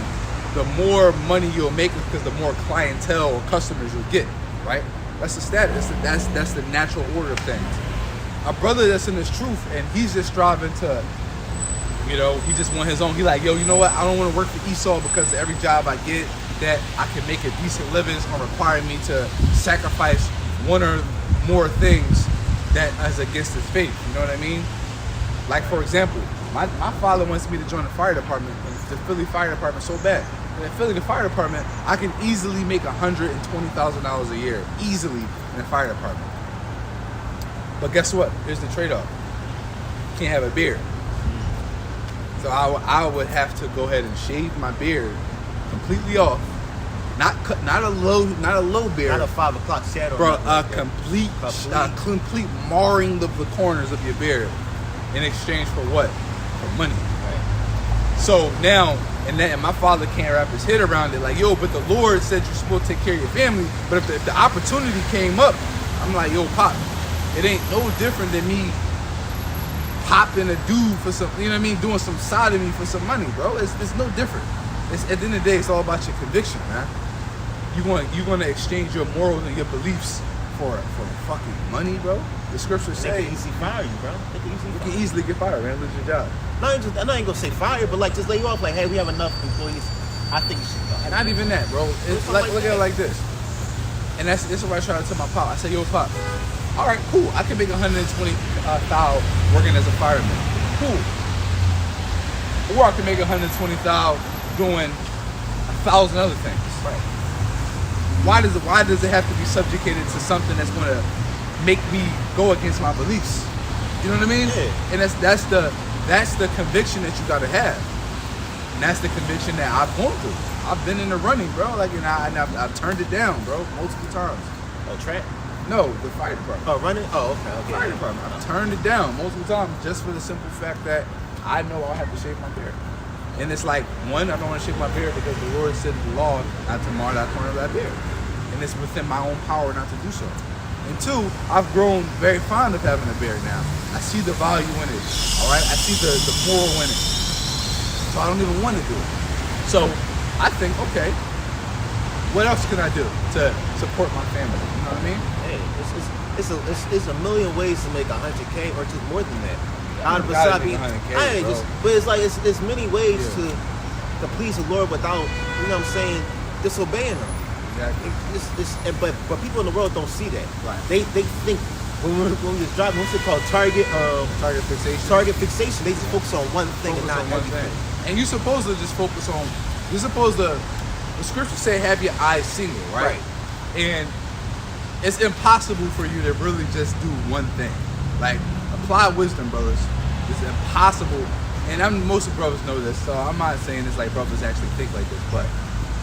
the more money you'll make because the more clientele or customers you'll get, right? That's the status. That's the natural order of things. A brother that's in his truth and he's just striving to, you know, he just want his own. He like, yo, you know what? I don't want to work for Esau because every job I get that I can make a decent living is going to require me to sacrifice one or more things that is against his faith. You know what I mean? Like, for example, my father wants me to join the fire department, the Philly Fire Department, so bad. In the Philly Fire Department, I can easily make $120,000 a year, easily, in the fire department. But guess what? Here's the trade-off. You can't have a beard. So I would have to go ahead and shave my beard completely off. Not a low beard. Not a 5 o'clock shadow. Bro, complete marring the corners of your beard in exchange for what? For money. Right. So now, and my father can't wrap his head around it. Like, yo, but the Lord said you're supposed to take care of your family. But if the opportunity came up, I'm like, yo, Pop, it ain't no different than me popping a dude for some, you know what I mean, doing some sodomy for some money, bro. It's no different. It's, at the end of the day, it's all about your conviction, man. You're gonna exchange your morals and your beliefs for fucking money, bro. The scriptures say They can easily fire you, bro. They can easily you fire can easily get fired, man. Lose your job. I'm not even gonna say fire, but like just lay you off. Like, hey, we have enough employees. I think you should go. Not even that, bro. It's like, look at it like this. And this is what I try to tell my pop. I say, yo, Pop, all right, cool. I can make $120,000 working as a fireman. Cool. Or I can make $120,000 doing 1,000 other things. Right. Why does it have to be subjugated to something that's going to make me go against my beliefs? You know what I mean? Yeah. And that's the conviction that you got to have. And that's the conviction that I've gone through. I've been in the running, bro. Like, and I've turned it down, bro, multiple times. Oh, track? No, the fire department. Oh, running? Oh, okay. Fire department. I've turned it down multiple times just for the simple fact that I know I'll have to shave my beard. And it's like, one, I don't want to shave my beard because the Lord said in the law not to mar that corner of that beard. And it's within my own power not to do so. And two, I've grown very fond of having a beard now. I see the value in it. All right? I see the moral in it. So I don't even want to do it. So I think, okay, what else can I do to support my family? You know what I mean? Hey, it's a million ways to make $100K or just more than that. But it's like it's many ways to please the Lord without, you know what I'm saying, disobeying Him. Exactly. But people in the world don't see that. Right. They think when we was driving, what's it called? Target fixation. Target fixation. They just focus on one thing and not everything. And you're supposed to just focus on. You're supposed to. The scriptures say have your eyes single, right? And it's impossible for you to really just do one thing. Like, apply wisdom, brothers. It's impossible. And most of brothers know this, so I'm not saying it's like brothers actually think like this, but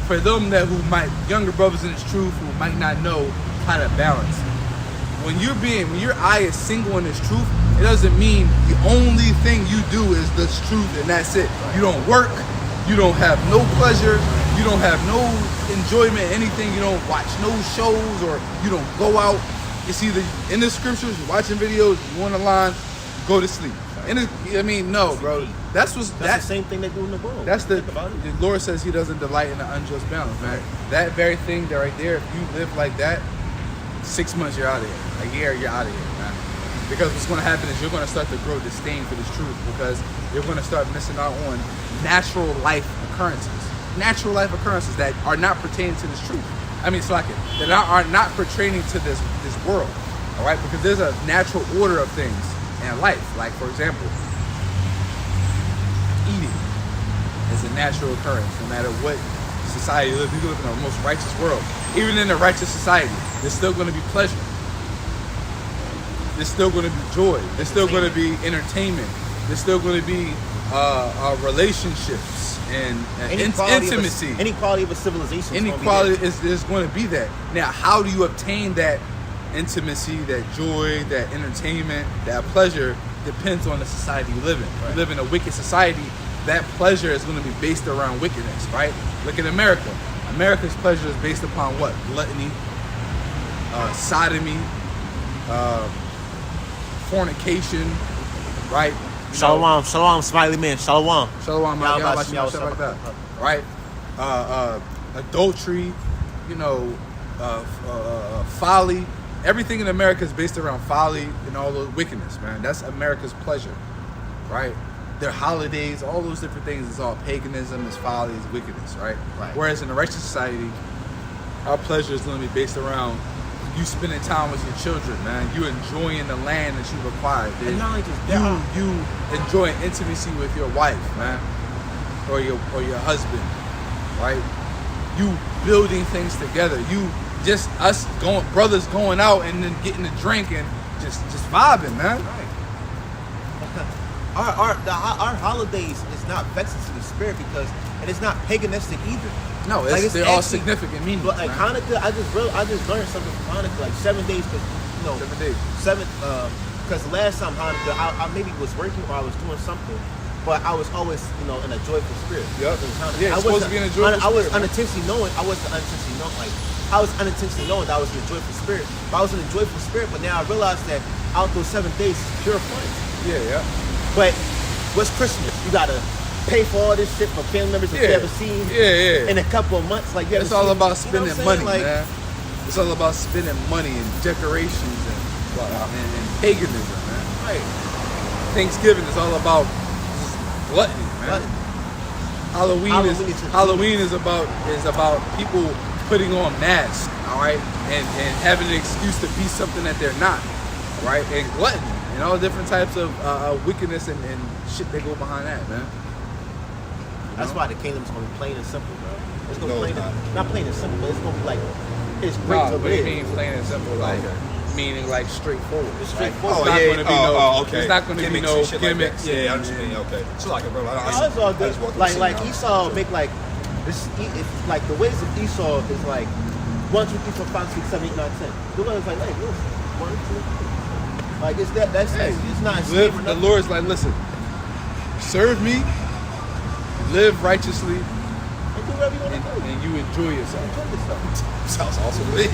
for them younger brothers in this truth who might not know how to balance. When your eye is single in this truth, it doesn't mean the only thing you do is this truth and that's it. You don't work, you don't have no pleasure, you don't have no enjoyment, anything, you don't watch no shows or you don't go out. It's either in the scriptures, you're watching videos, you on the line, go to sleep. No, bro. That's the same thing they do in the world. That's the Lord says He doesn't delight in the unjust balance, man. That very thing that right there, if you live like that, 6 months you're out of here. A year you're out of here, man. Because what's going to happen is you're going to start to grow disdain for this truth because you're going to start missing out on natural life occurrences that are not pertaining to this truth. That are not pertaining to this world. All right, because there's a natural order of things in life. Like, for example, eating is a natural occurrence no matter what society you live. You live in the most righteous world. Even in a righteous society, there's still going to be pleasure. There's still going to be joy. There's still going to be entertainment. There's still going to be relationships and intimacy. Any quality of a civilization. Any quality is going to be that. Now, how do you obtain that intimacy, that joy, that entertainment, that pleasure? Depends on the society you live in. Right. You live in a wicked society, that pleasure is going to be based around wickedness, right? Look at America. America's pleasure is based upon what? Gluttony, sodomy, fornication, right? Shalom, smiley man, shalom. Shalom, like that, right? Adultery, folly. Everything in America is based around folly and all the wickedness, man. That's America's pleasure, right? Their holidays, all those different things, is all paganism, is folly, is wickedness, right? Whereas in a righteous society, our pleasure is going to be based around you spending time with your children, man. You enjoying the land that you've acquired. And not only just that, you enjoying intimacy with your wife, man, or your husband, right? You building things together. You just brothers going out and then getting a drink and just vibing, man. Right. Our holidays is not vexing to the spirit because, and it's not paganistic either. No, they're all significant meanings. But like Hanukkah, I just learned something from Hanukkah, like 7 days, because 7 days. Because last time Hanukkah, I maybe was working or I was doing something, but I was always in a joyful spirit. Yep. Yeah, it's supposed to be in a joyful spirit. I was unintentionally knowing that I was in a joyful spirit. But I was in a joyful spirit, but now I realized that out those 7 days is pure fun. Yeah. But what's Christmas? You gotta pay for all this shit for family members that you haven't seen in a couple of months. Like it's all about spending money, man. It's all about spending money and decorations and paganism, man. Right. Thanksgiving is all about gluttony, man. Halloween is about people putting on masks, all right, and having an excuse to be something that they're not, all right, and gluttony and all different types of wickedness and shit that go behind that, man. That's why the kingdom's gonna be plain and simple, bro. It's gonna be not plain and simple, but it's gonna be like it's great to live. What do you mean plain and simple? Like meaning like straightforward. It's straightforward. Okay. It's not gonna be no gimmicks. Like I understand. Okay. So like, bro, it's all good. Like Esau make like this. It's like the ways of Esau is like 1, 2, 3, 4, 5, 6, 7, 8, 9, 10. The Lord's like, hey, listen, 1, 2, 3. Like it's that. That's it. It's not. The Lord's like, listen, serve me. Live righteously, and do whatever you want to do, and you enjoy yourself. Sounds awesome to me.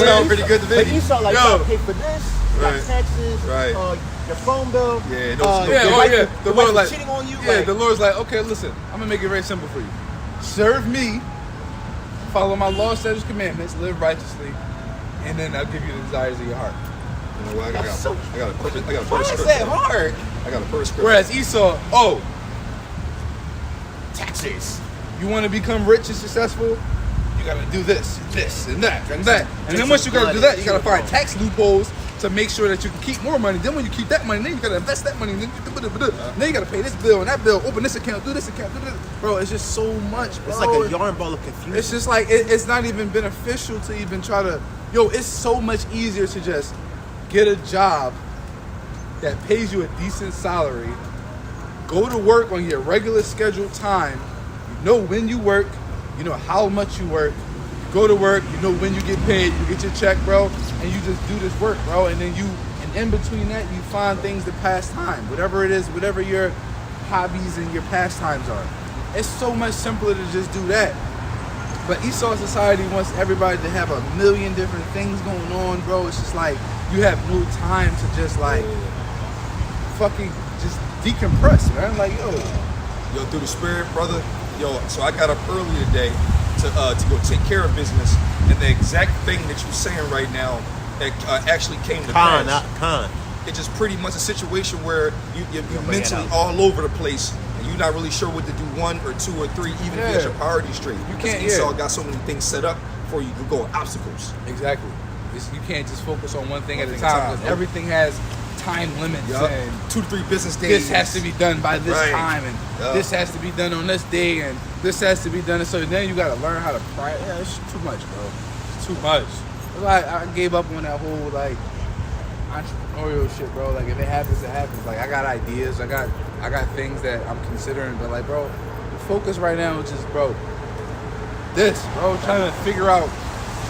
Sounds pretty good to me. But Esau like, you gotta pay for this, you got taxes, your phone bill. Yeah, the Lord like cheating on you. Yeah, the Lord's like, okay, listen, I'm gonna make it very simple for you. Serve me, follow my law, statutes, commandments, live righteously, and then I'll give you the desires of your heart. You know what? I got a perfect Why is that hard? I got a perfect script. Whereas Esau, taxes. You want to become rich and successful? You got to do this, and that. And then once you got to do that, you got to find tax loopholes to make sure that you can keep more money. Then when you keep that money, then you gotta invest that money. Then you gotta pay this bill and that bill. Open this account, do this account, do this. Bro, it's just so much, bro. It's like a yarn ball of confusion. It's just like it's not even beneficial to even try to. Yo, it's so much easier to just get a job that pays you a decent salary. Go to work on your regular scheduled time. You know when you work. You know how much you work. You go to work. You know when you get paid. You get your check, bro, and you just do this work, bro. And then in between that, you find things to pass time. Whatever it is, whatever your hobbies and your pastimes are. It's so much simpler to just do that. But Esau society wants everybody to have a million different things going on, bro. It's just like you have no time to just like fucking just decompress, man. Like, Yo, through the spirit, brother. Yo, so I got up early today to go take care of business, and the exact thing that you're saying right now actually came to pass. It's just pretty much a situation where you're mentally all over the place, and you're not really sure what to do, 1 or 2 or 3, even if you get your priorities straight. You can't. Esau got so many things set up for you to go on obstacles. Exactly. You can't just focus on one thing at a time, because everything has time limits and 2 to 3 business days. This has to be done by this time, and this has to be done on this day, and this has to be done. So then you got to learn how to prioritize. Yeah, it's too much, bro. It's too much. I gave up on that whole like entrepreneurial shit, bro. Like if it happens, it happens. Like I got ideas, I got things that I'm considering, but like, bro, the focus right now is just, bro, this, bro, trying to figure out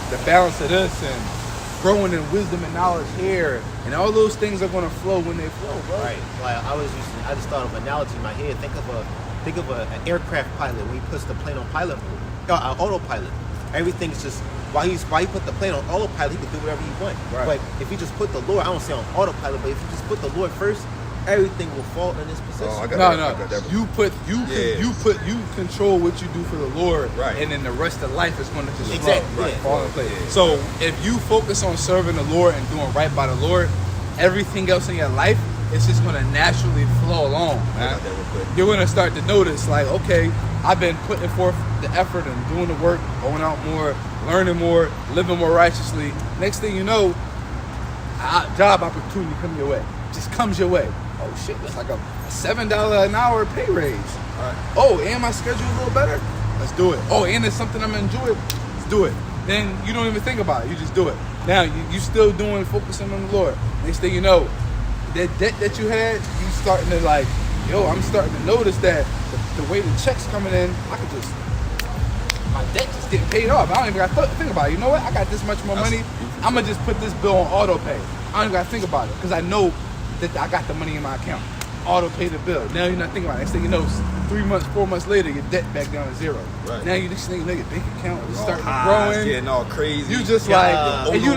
the balance of this and growing in wisdom and knowledge here, and all those things are gonna flow when they flow, bro. Right. Like I just thought of an analogy in my head. Think of an aircraft pilot when he puts the plane on pilot mode, autopilot. Everything's just while he put the plane on autopilot, he can do whatever he wants. Right. But if you just put the Lord, I don't say on autopilot, but if you just put the Lord first, everything will fall in this position. I got that. You control what you do for the Lord, right? And then the rest of life is going to just fall in place. Yeah. So if you focus on serving the Lord and doing right by the Lord, everything else in your life is just going to naturally flow along, man. You're going to start to notice, like, okay, I've been putting forth the effort and doing the work, going out more, learning more, living more righteously. Next thing you know, a job opportunity comes your way. Just comes your way. Oh shit, it's like a $7 an hour pay raise. Right. Oh, and my schedule a little better? Let's do it. Oh, and it's something I'm enjoying? Let's do it. Then you don't even think about it. You just do it. Now, you still focusing on the Lord. Next thing you know, that debt that you had, you starting to like, I'm starting to notice that the way the check's coming in, my debt just getting paid off. I don't even got to think about it. You know what? I got this much more money. I'm going to just put this bill on auto pay. I don't even got to think about it because I know that I got the money in my account. Auto pay the bill. Now you're not thinking about it. Next thing you know, 3 months, 4 months later, your debt back down to zero. Right. Now you just think your bank account is starting to grow. It's getting all crazy. You just and you're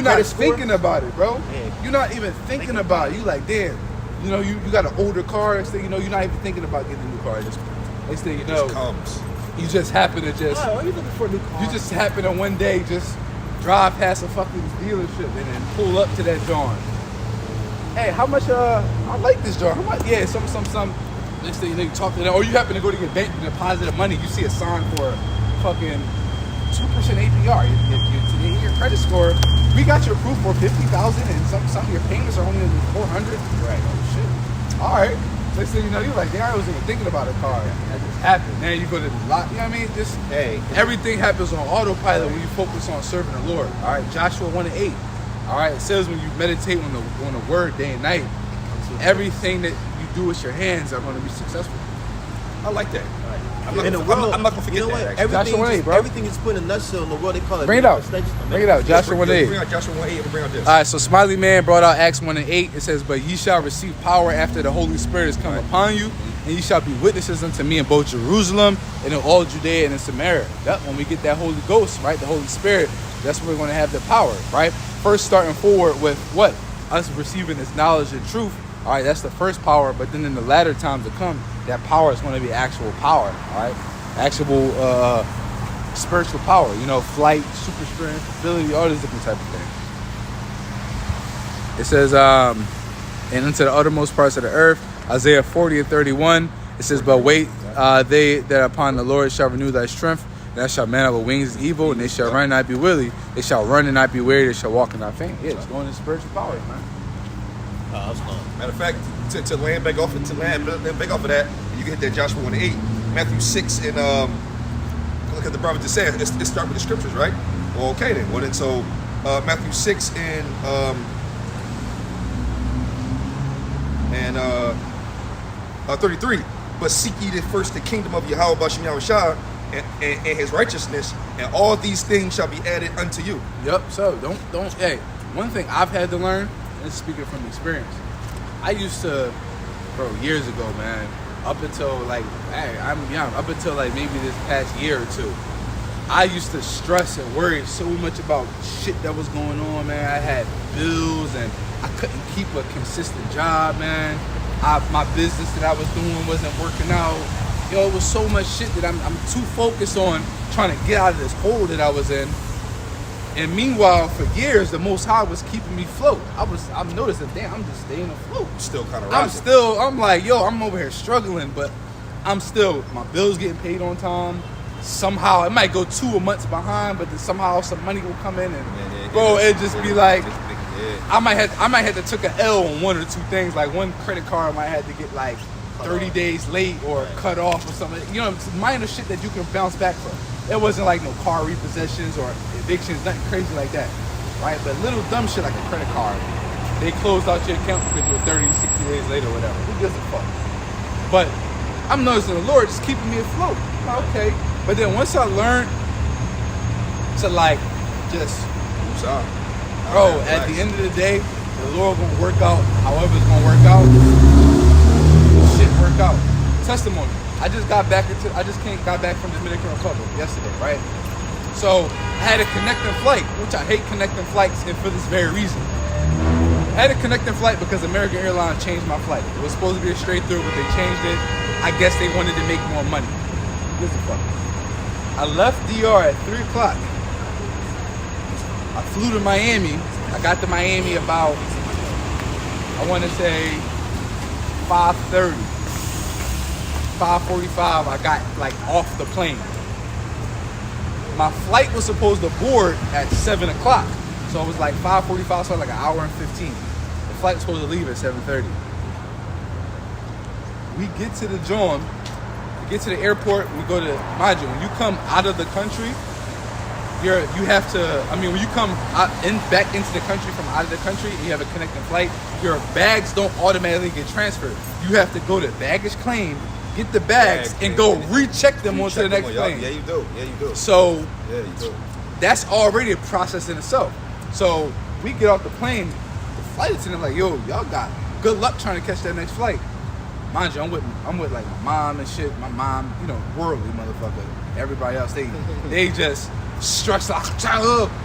not thinking about it, bro. Yeah. You're not even thinking about it. You like, damn, you got an older car. Next thing you know, you're not even thinking about getting a new car. Next thing you know, it just comes. You just happen to just. Oh, are you looking for a new car? You just happen to one day just drive past a fucking dealership and then pull up to that joint. Hey, how much? I like this jar. How much? Yeah, some. Next thing you know, you talk to them, or you happen to go to your bank and deposit money. You see a sign for fucking 2% APR. Your credit score. We got your proof for $50,000, and some of your payments are only $400. Right. Oh shit. All right. Next thing you know, you're like, damn, I wasn't even thinking about a car. That just happened. Now you go to the lot. You know what I mean? Just everything happens on autopilot when you focus on serving the Lord. All right, Joshua 1:8. All right, it says when you meditate on the word day and night, everything that you do with your hands are going to be successful. I like that. I'm not going to forget that. Everything is put in a nutshell in the world. They call it. Bring it out. Bring it out. Joshua 1:8. Bring out Joshua 1:8 and bring out this. All right, so Smiley Man brought out Acts 1:8. It says, "But ye shall receive power after the Holy Spirit is come upon you, and ye shall be witnesses unto me in both Jerusalem and in all Judea and in Samaria." Yep, when we get that Holy Ghost, right, the Holy Spirit, that's when we're going to have the power, right? First starting forward with what? Us receiving this knowledge and truth. All right, that's the first power, but then in the latter times to come, that power is going to be actual power, all right? Actual spiritual power, flight, super strength, ability, all these different type of things. It says, and into the uttermost parts of the earth, Isaiah 40:31, it says, "But wait, they that upon the Lord shall renew thy strength. That shall man with wings is evil, and they shall run and not be weary. They shall run and not be weary. They shall walk and not faint. Yeah, it's going in spiritual power, man. Matter of fact, to land back off of that, you can hit that Joshua 1:8, Matthew 6, and look at the brother just said. Let's start with the scriptures, right? Well, okay then. Well then, so Matthew 6 and 33. But seek ye first the kingdom of Yahweh Bashem Yahushua and his righteousness, and all these things shall be added unto you. Yep. So don't. Hey, one thing I've had to learn, and speaking from experience, I used to, bro, years ago, man. Up until like, hey, I'm young. Up until like maybe this past year or two, I used to stress and worry so much about shit that was going on, man. I had bills and I couldn't keep a consistent job, man. My business that I was doing wasn't working out. Yo, it was so much shit that I'm too focused on trying to get out of this hole that I was in. And meanwhile, for years, the Most High was keeping me afloat. I'm noticing, damn, I'm just staying afloat. Still kind of rising. I'm like, yo, I'm over here struggling, but I'm still, my bills getting paid on time. Somehow, it might go 2 months behind, but then somehow some money will come in, and bro, it just be like, I might have to took an L on one or two things. Like one credit card might have to get like 30 days late or cut off or something. You know, it's minor shit that you can bounce back from. It wasn't like no car repossessions or evictions, nothing crazy like that, right? But little dumb shit like a credit card, they closed out your account because you're 30, 60 days late or whatever. Who gives a fuck? But I'm noticing the Lord just keeping me afloat. Okay. But then once I learned to like just, bro, at the end of the day, the Lord gonna work out however it's gonna work out. Shit work out. Testimony. I just got back from the Dominican Republic yesterday, right? So I had a connecting flight, which I hate connecting flights, and for this very reason. I had a connecting flight because American Airlines changed my flight. It was supposed to be a straight through, but they changed it. I guess they wanted to make more money. This is fuck. I left DR at 3 o'clock. I flew to Miami. I got to Miami about, I want to say 5:30. 5:45, I got like off the plane. My flight was supposed to board at 7 o'clock. So it was like 5:45, so like an hour and 15. The flight was supposed to leave at 7:30. We get to the John, we get to the airport, we go to, mind you, when you come out of the country, when you come back into the country from out of the country and you have a connecting flight, your bags don't automatically get transferred. You have to go to baggage claim, get the bags, and go recheck them onto the next plane. Yeah, you do. So, yeah, you do. That's already a process in itself. So, we get off the plane, the flight attendant like, yo, y'all got good luck trying to catch that next flight. Mind you, I'm with like my mom and shit. My mom, you know, worldly motherfucker. Everybody else, they just stressed out.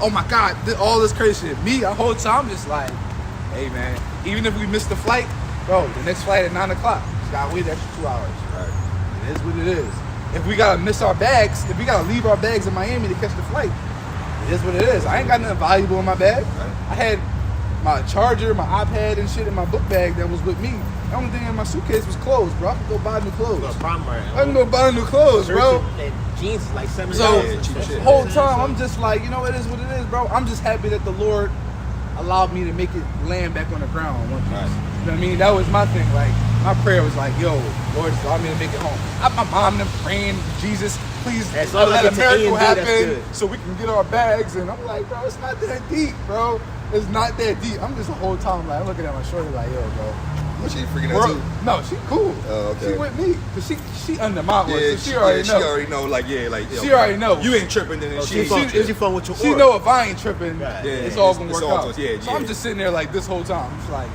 Oh my God, all this crazy shit. Me, the whole time, just like, hey man, even if we miss the flight, bro, the next flight at 9 o'clock, just gotta wait the extra 2 hours. Right. It is what it is. If we gotta miss our bags, if we gotta leave our bags in Miami to catch the flight, it is what it is. I ain't got nothing valuable in my bag. Right. I had my charger, my iPad and shit in my book bag that was with me. The only thing in my suitcase was clothes, bro. I could go buy new clothes. I can go buy new clothes, bro. Jeans is like $7. So the whole time I'm just like, you know, it is what it is, bro. I'm just happy that the Lord allowed me to make it land back on the ground on one piece. Right. You know what I mean? That was my thing. Like my prayer was like, yo, Lord, just allow me to make it home. My mom and them praying, Jesus, please let a miracle happen so we can get our bags. And I'm like, bro, it's not that deep, bro. It's not that deep. I'm just the whole time like, I'm looking at my shorty like, yo, bro. Was she freaking out too? No, she cool. Oh, okay. She with me, cause she under my watch, Yeah, so she already know. She already know, like, yeah, like. She already know. You ain't tripping, then She fun with your She aura. know if I ain't tripping, Right. Yeah, it's all gonna work all out. good. Yeah, so I'm just sitting there like this whole time. I'm just like,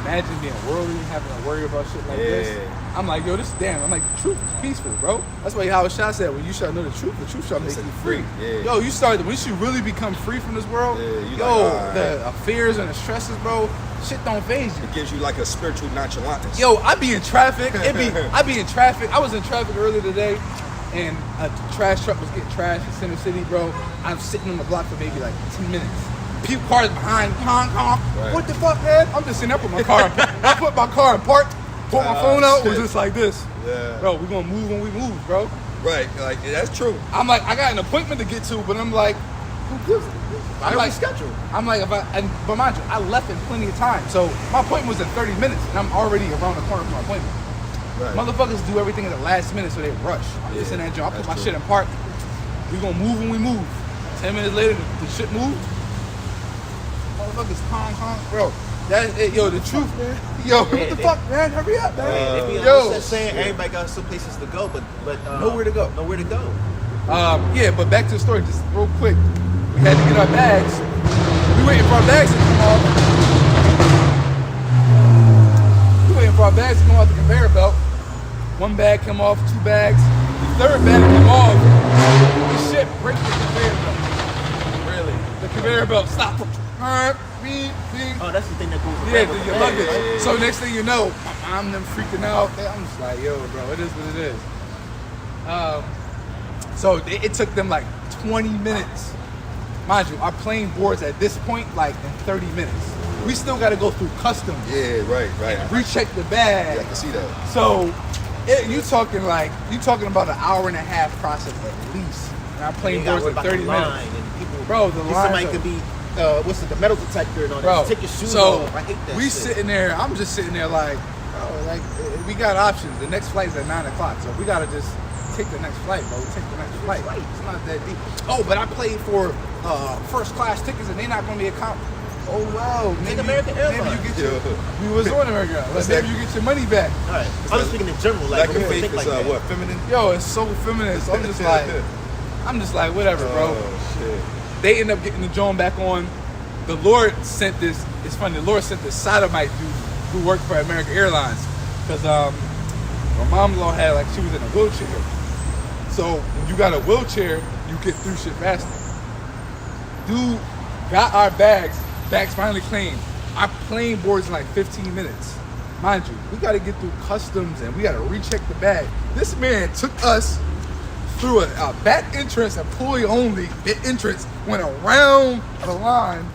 imagine being worried, having to worry about shit like this. I'm like, yo, this damn. I'm like, the truth is peaceful, bro. That's why Howard Shah said, when you shall know the truth shall make you free. Yeah. Yo, once you really become free from this world, Yeah, the fears and the stresses, bro, shit don't phase you. It gives you like a spiritual nonchalantness. Yo, I be in traffic. I be in traffic. I was in traffic earlier today, and a trash truck was getting trashed in Center City, bro. I'm sitting on the block for maybe like 10 minutes. People cars behind, honk. Right. What the fuck, man? I'm just sitting there, I put my car in park, pulled my phone out, was shit. just like this. Yeah. Bro, we gonna move when we move, bro. Right, like that's true. I'm like, I got an appointment to get to, but I'm like, who gives it? I'm like, schedule. I'm like, but mind you, I left in plenty of time. So my appointment was in 30 minutes, and I'm already around the corner from my appointment. Right. Motherfuckers do everything at the last minute, so they rush. I'm just in that joint. I put my shit in park. We gonna move when we move. 10 minutes later, the shit moved. Motherfuckers, honk, bro. That, yo, the truth, man. Yo, what the fuck, man? Hurry up, man. They be Yo, that saying everybody got some places to go, but Nowhere to go. Nowhere to go. Yeah, but back to the story, just real quick. We had to get our bags. We waiting for our bags to come off. We waiting for our bags to come off the conveyor belt. One bag come off, 2 bags. The third bag come off. The shit break the conveyor belt. Really? The conveyor belt stop. Beep. Oh, that's the thing that goes Yeah, around with your the luggage. bag. So next thing you know, my mom them freaking out. I'm just like, yo, bro, it is what it is. So it took them like 20 minutes. Mind you, our plane boards at this point like in 30 minutes. We still got to go through customs. Yeah, right. Recheck the bag. Yeah, I can see that. So you talking about an hour and a half process at least. And our plane You gotta boards worry in 30 about the minutes. line and people, Bro, the line. somebody could be the metal detector and all Bro, that. Take your shoes so off. I hate that we shit. sitting there. I'm just sitting there like, bro, like we got options. The next flight's at 9 o'clock, so we gotta just take the next flight, bro. Take the next flight. It's not that deep. Oh, but I paid for first class tickets and they're not gonna be accounted. Oh wow, maybe American Airlines. Maybe you get your. We was on American Airlines. Maybe you get your money back. All right. I'm just speaking in general. Like, Lack of faith think is like that. what, feminine? Yo, it's so feminist. I'm just like, whatever, bro. Oh shit. They end up getting the Joan back on. The Lord sent this. It's funny. The Lord sent this sodomite dude who worked for American Airlines because my mom-in-law had she was in a wheelchair. So when you got a wheelchair, you get through shit faster. Dude got our bags. Bags finally claimed. Our plane boards in like 15 minutes. Mind you, we got to get through customs and we got to recheck the bag. This man took us through a back entrance, employee only entrance, went around the line,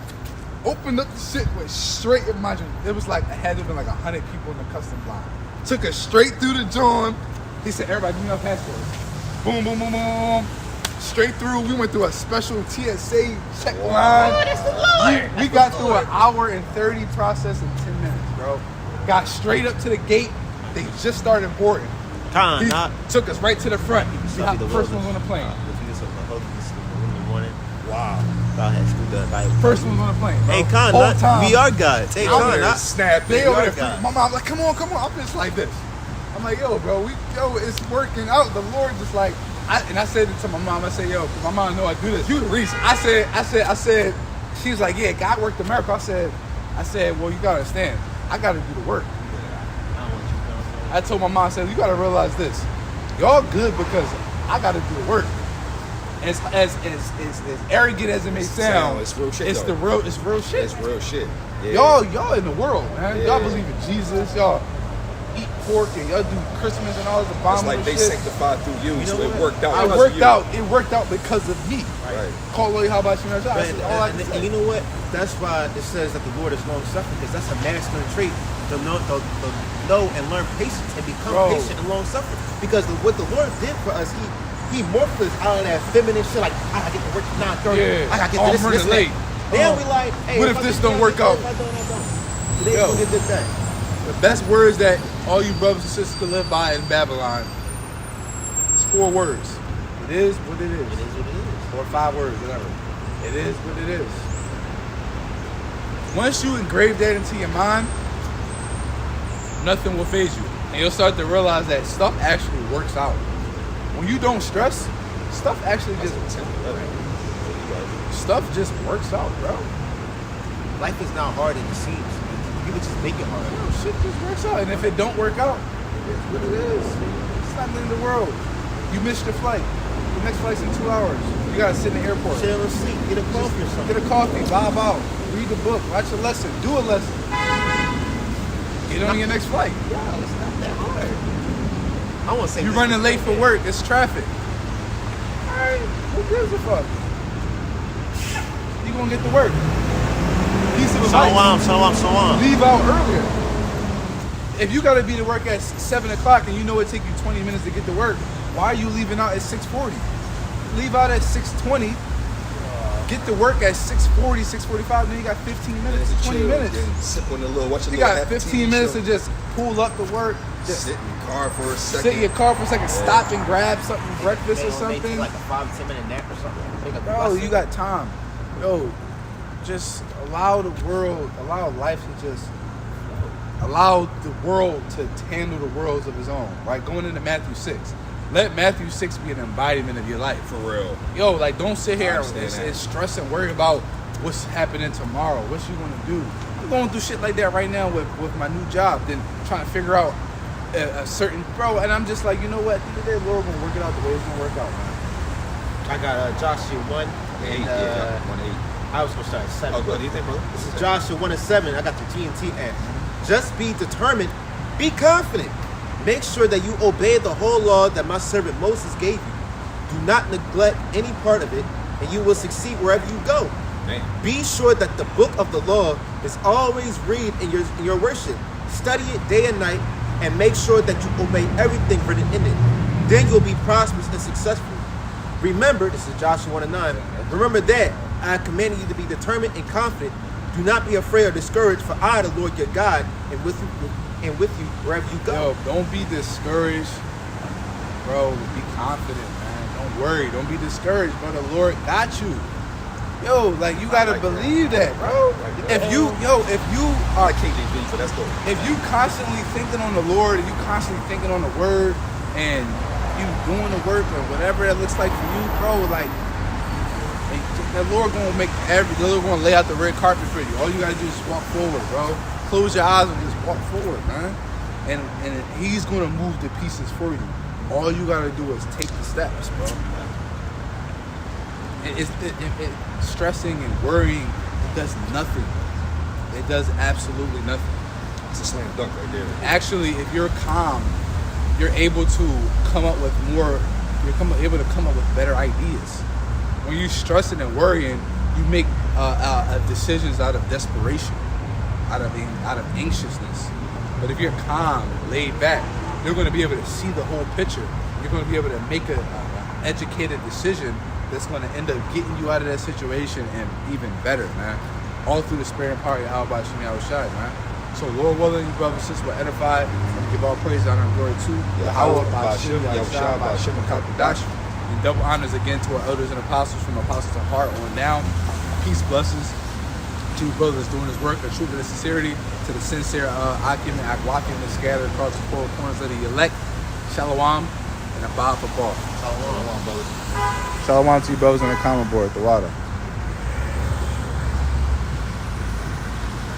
opened up the shit, went straight. Imagine it was like it had to have been like 100 people in the customs line. Took us straight through the John. He said, "Everybody, give me your passports." Boom, boom, boom, boom. Straight through. We went through a special TSA check line. We got through an hour and 30 process in 10 minutes, bro. Got straight up to the gate. They just started boarding. He took us right to the front. We hopped the first ones on the plane. Wow. First ones on the plane. Bro. Hey, Con, Whole time, VR guys. Hey, I'm Con, there snapping. They over there. guys. My mom's like, come on. I'm just like this. I'm like, yo, bro, it's working out. The Lord just like, and I said it to my mom. I said, yo, because my mom know I do this. You the reason. I said. She was like, yeah, God worked a miracle. I said, well, you gotta understand. I gotta do the work. I told my mom, I said, you gotta realize this. Y'all good because I gotta do the work. As arrogant as it may sound, it's real shit. It's real shit. It's real shit. Yeah. Y'all in the world, man. Yeah. Y'all believe in Jesus. Y'all eat pork and y'all do Christmas and all this It's abominable like they shit. sanctified through you, so know it what? worked out. It worked out because of me. Right. Call Lloyd, how about you? And you know what? That's why it says that the Lord is long suffering, because that's a masculine trait to know and learn patience and become patient and long suffering. Because what the Lord did for us, He morphed us out of that feminine shit. Like, I gotta get to work at 9:30. Yeah. I gotta get to this, running this, late. Then we like, hey, What if this don't work out? If I don't. Today's gonna get this thing. The best words that all you brothers and sisters can live by in Babylon is 4 words. It is what it is. It is what it is. 4 or 5 words, whatever. It is what it is. Once you engrave that into your mind, nothing will faze you. And you'll start to realize that stuff actually works out. When you don't stress, stuff actually just works out, bro. Life is not hard as it seems. People just make it hard. Bro, shit just works out. And if it don't work out, it's what it is. It's not the end of the world. You missed your flight. The next flight's in 2 hours. You gotta sit in the airport. Chill and sleep. Get a coffee or something. Get a coffee, bob out, read the book, watch a lesson, do a lesson. Get on your next flight. Yeah, it's not that hard. I want to say You're running late for work, it's traffic. Alright, who gives a fuck? You gonna get to work. Piece of advice. So on. Leave out earlier. If you gotta be to work at 7 o'clock and you know it take you 20 minutes to get to work, why are you leaving out at 6:40? Leave out at 6:20. Get to work at 6:40, 6:45. Then you got 15 minutes, 20 minutes. Sip on the little, watch a You little got 15 minutes to just pull up to work. Just sit in your car for a second. sit in your car for a second. Stop and grab something, breakfast or Maybe something. like a 5-10 minute nap or something. Take a Bro, bus. you got time. Yo, just allow the world, allow life to just allow the world to handle the worlds of his own. Right, going into Matthew 6. Let Matthew 6 be an embodiment of your life. For real. Yo, like don't sit here understand that. and stress and worry about what's happening tomorrow. What you gonna do? I'm going through shit like that right now with my new job. Then trying to figure out a certain and I'm just like, you know what? At the end of the day, Lord gonna work it out the way it's gonna work out, man. I got Joshua 1 and 1-8. I was gonna start at 7. Oh, good. Do you think, brother? This is Joshua 1 and 7. I got the TNT app. Just be determined, be confident. Make sure that you obey the whole law that my servant Moses gave you. Do not neglect any part of it, and you will succeed wherever you go. Man. Be sure that the book of the law is always read in your worship. Study it day and night, and make sure that you obey everything written in it. Then you'll be prosperous and successful. Remember, this is Joshua 1 and 9. Remember that I commanded you to be determined and confident. Do not be afraid or discouraged, for I, the Lord your God, am with you wherever you go. Yo, don't be discouraged, bro. Be confident, man. Don't worry. Don't be discouraged, bro. The Lord got you. Yo, like you gotta believe that, bro. If you are King James, so that's dope. if you constantly thinking on the Lord and you constantly thinking on the Word and you doing the work or whatever that looks like for you, bro, like the Lord the Lord gonna lay out the red carpet for you. All you gotta do is walk forward, bro. Close your eyes and just walk forward, man. And He's gonna move the pieces for you. All you gotta do is take the steps, bro. Stressing and worrying, it does nothing. It does absolutely nothing. It's a slam dunk right there. Actually, if you're calm, you're able to come up with more. Able to come up with better ideas. When you're stressing and worrying, you make decisions out of desperation, out of anxiousness. But if you're calm, laid back, you're going to be able to see the whole picture. You're going to be able to make an educated decision that's going to end up getting you out of that situation and even better, man. All through the spirit and power of Yahweh Shem Yahushai, man. So Lord willing, you brothers and sisters were edified. And give all praise, honor, and glory to Yahweh Shem Yahushai Shem Kakadash. And double honors again to our elders and apostles, from apostles to heart on down. Peace, blessings to you brothers doing this work, the truth and the sincerity, to the sincere Akim and Akwakim that scattered across the four corners of the elect. Shalom and Abba for Paul. Shalom, brothers. Shalom to you brothers on the common board, the water.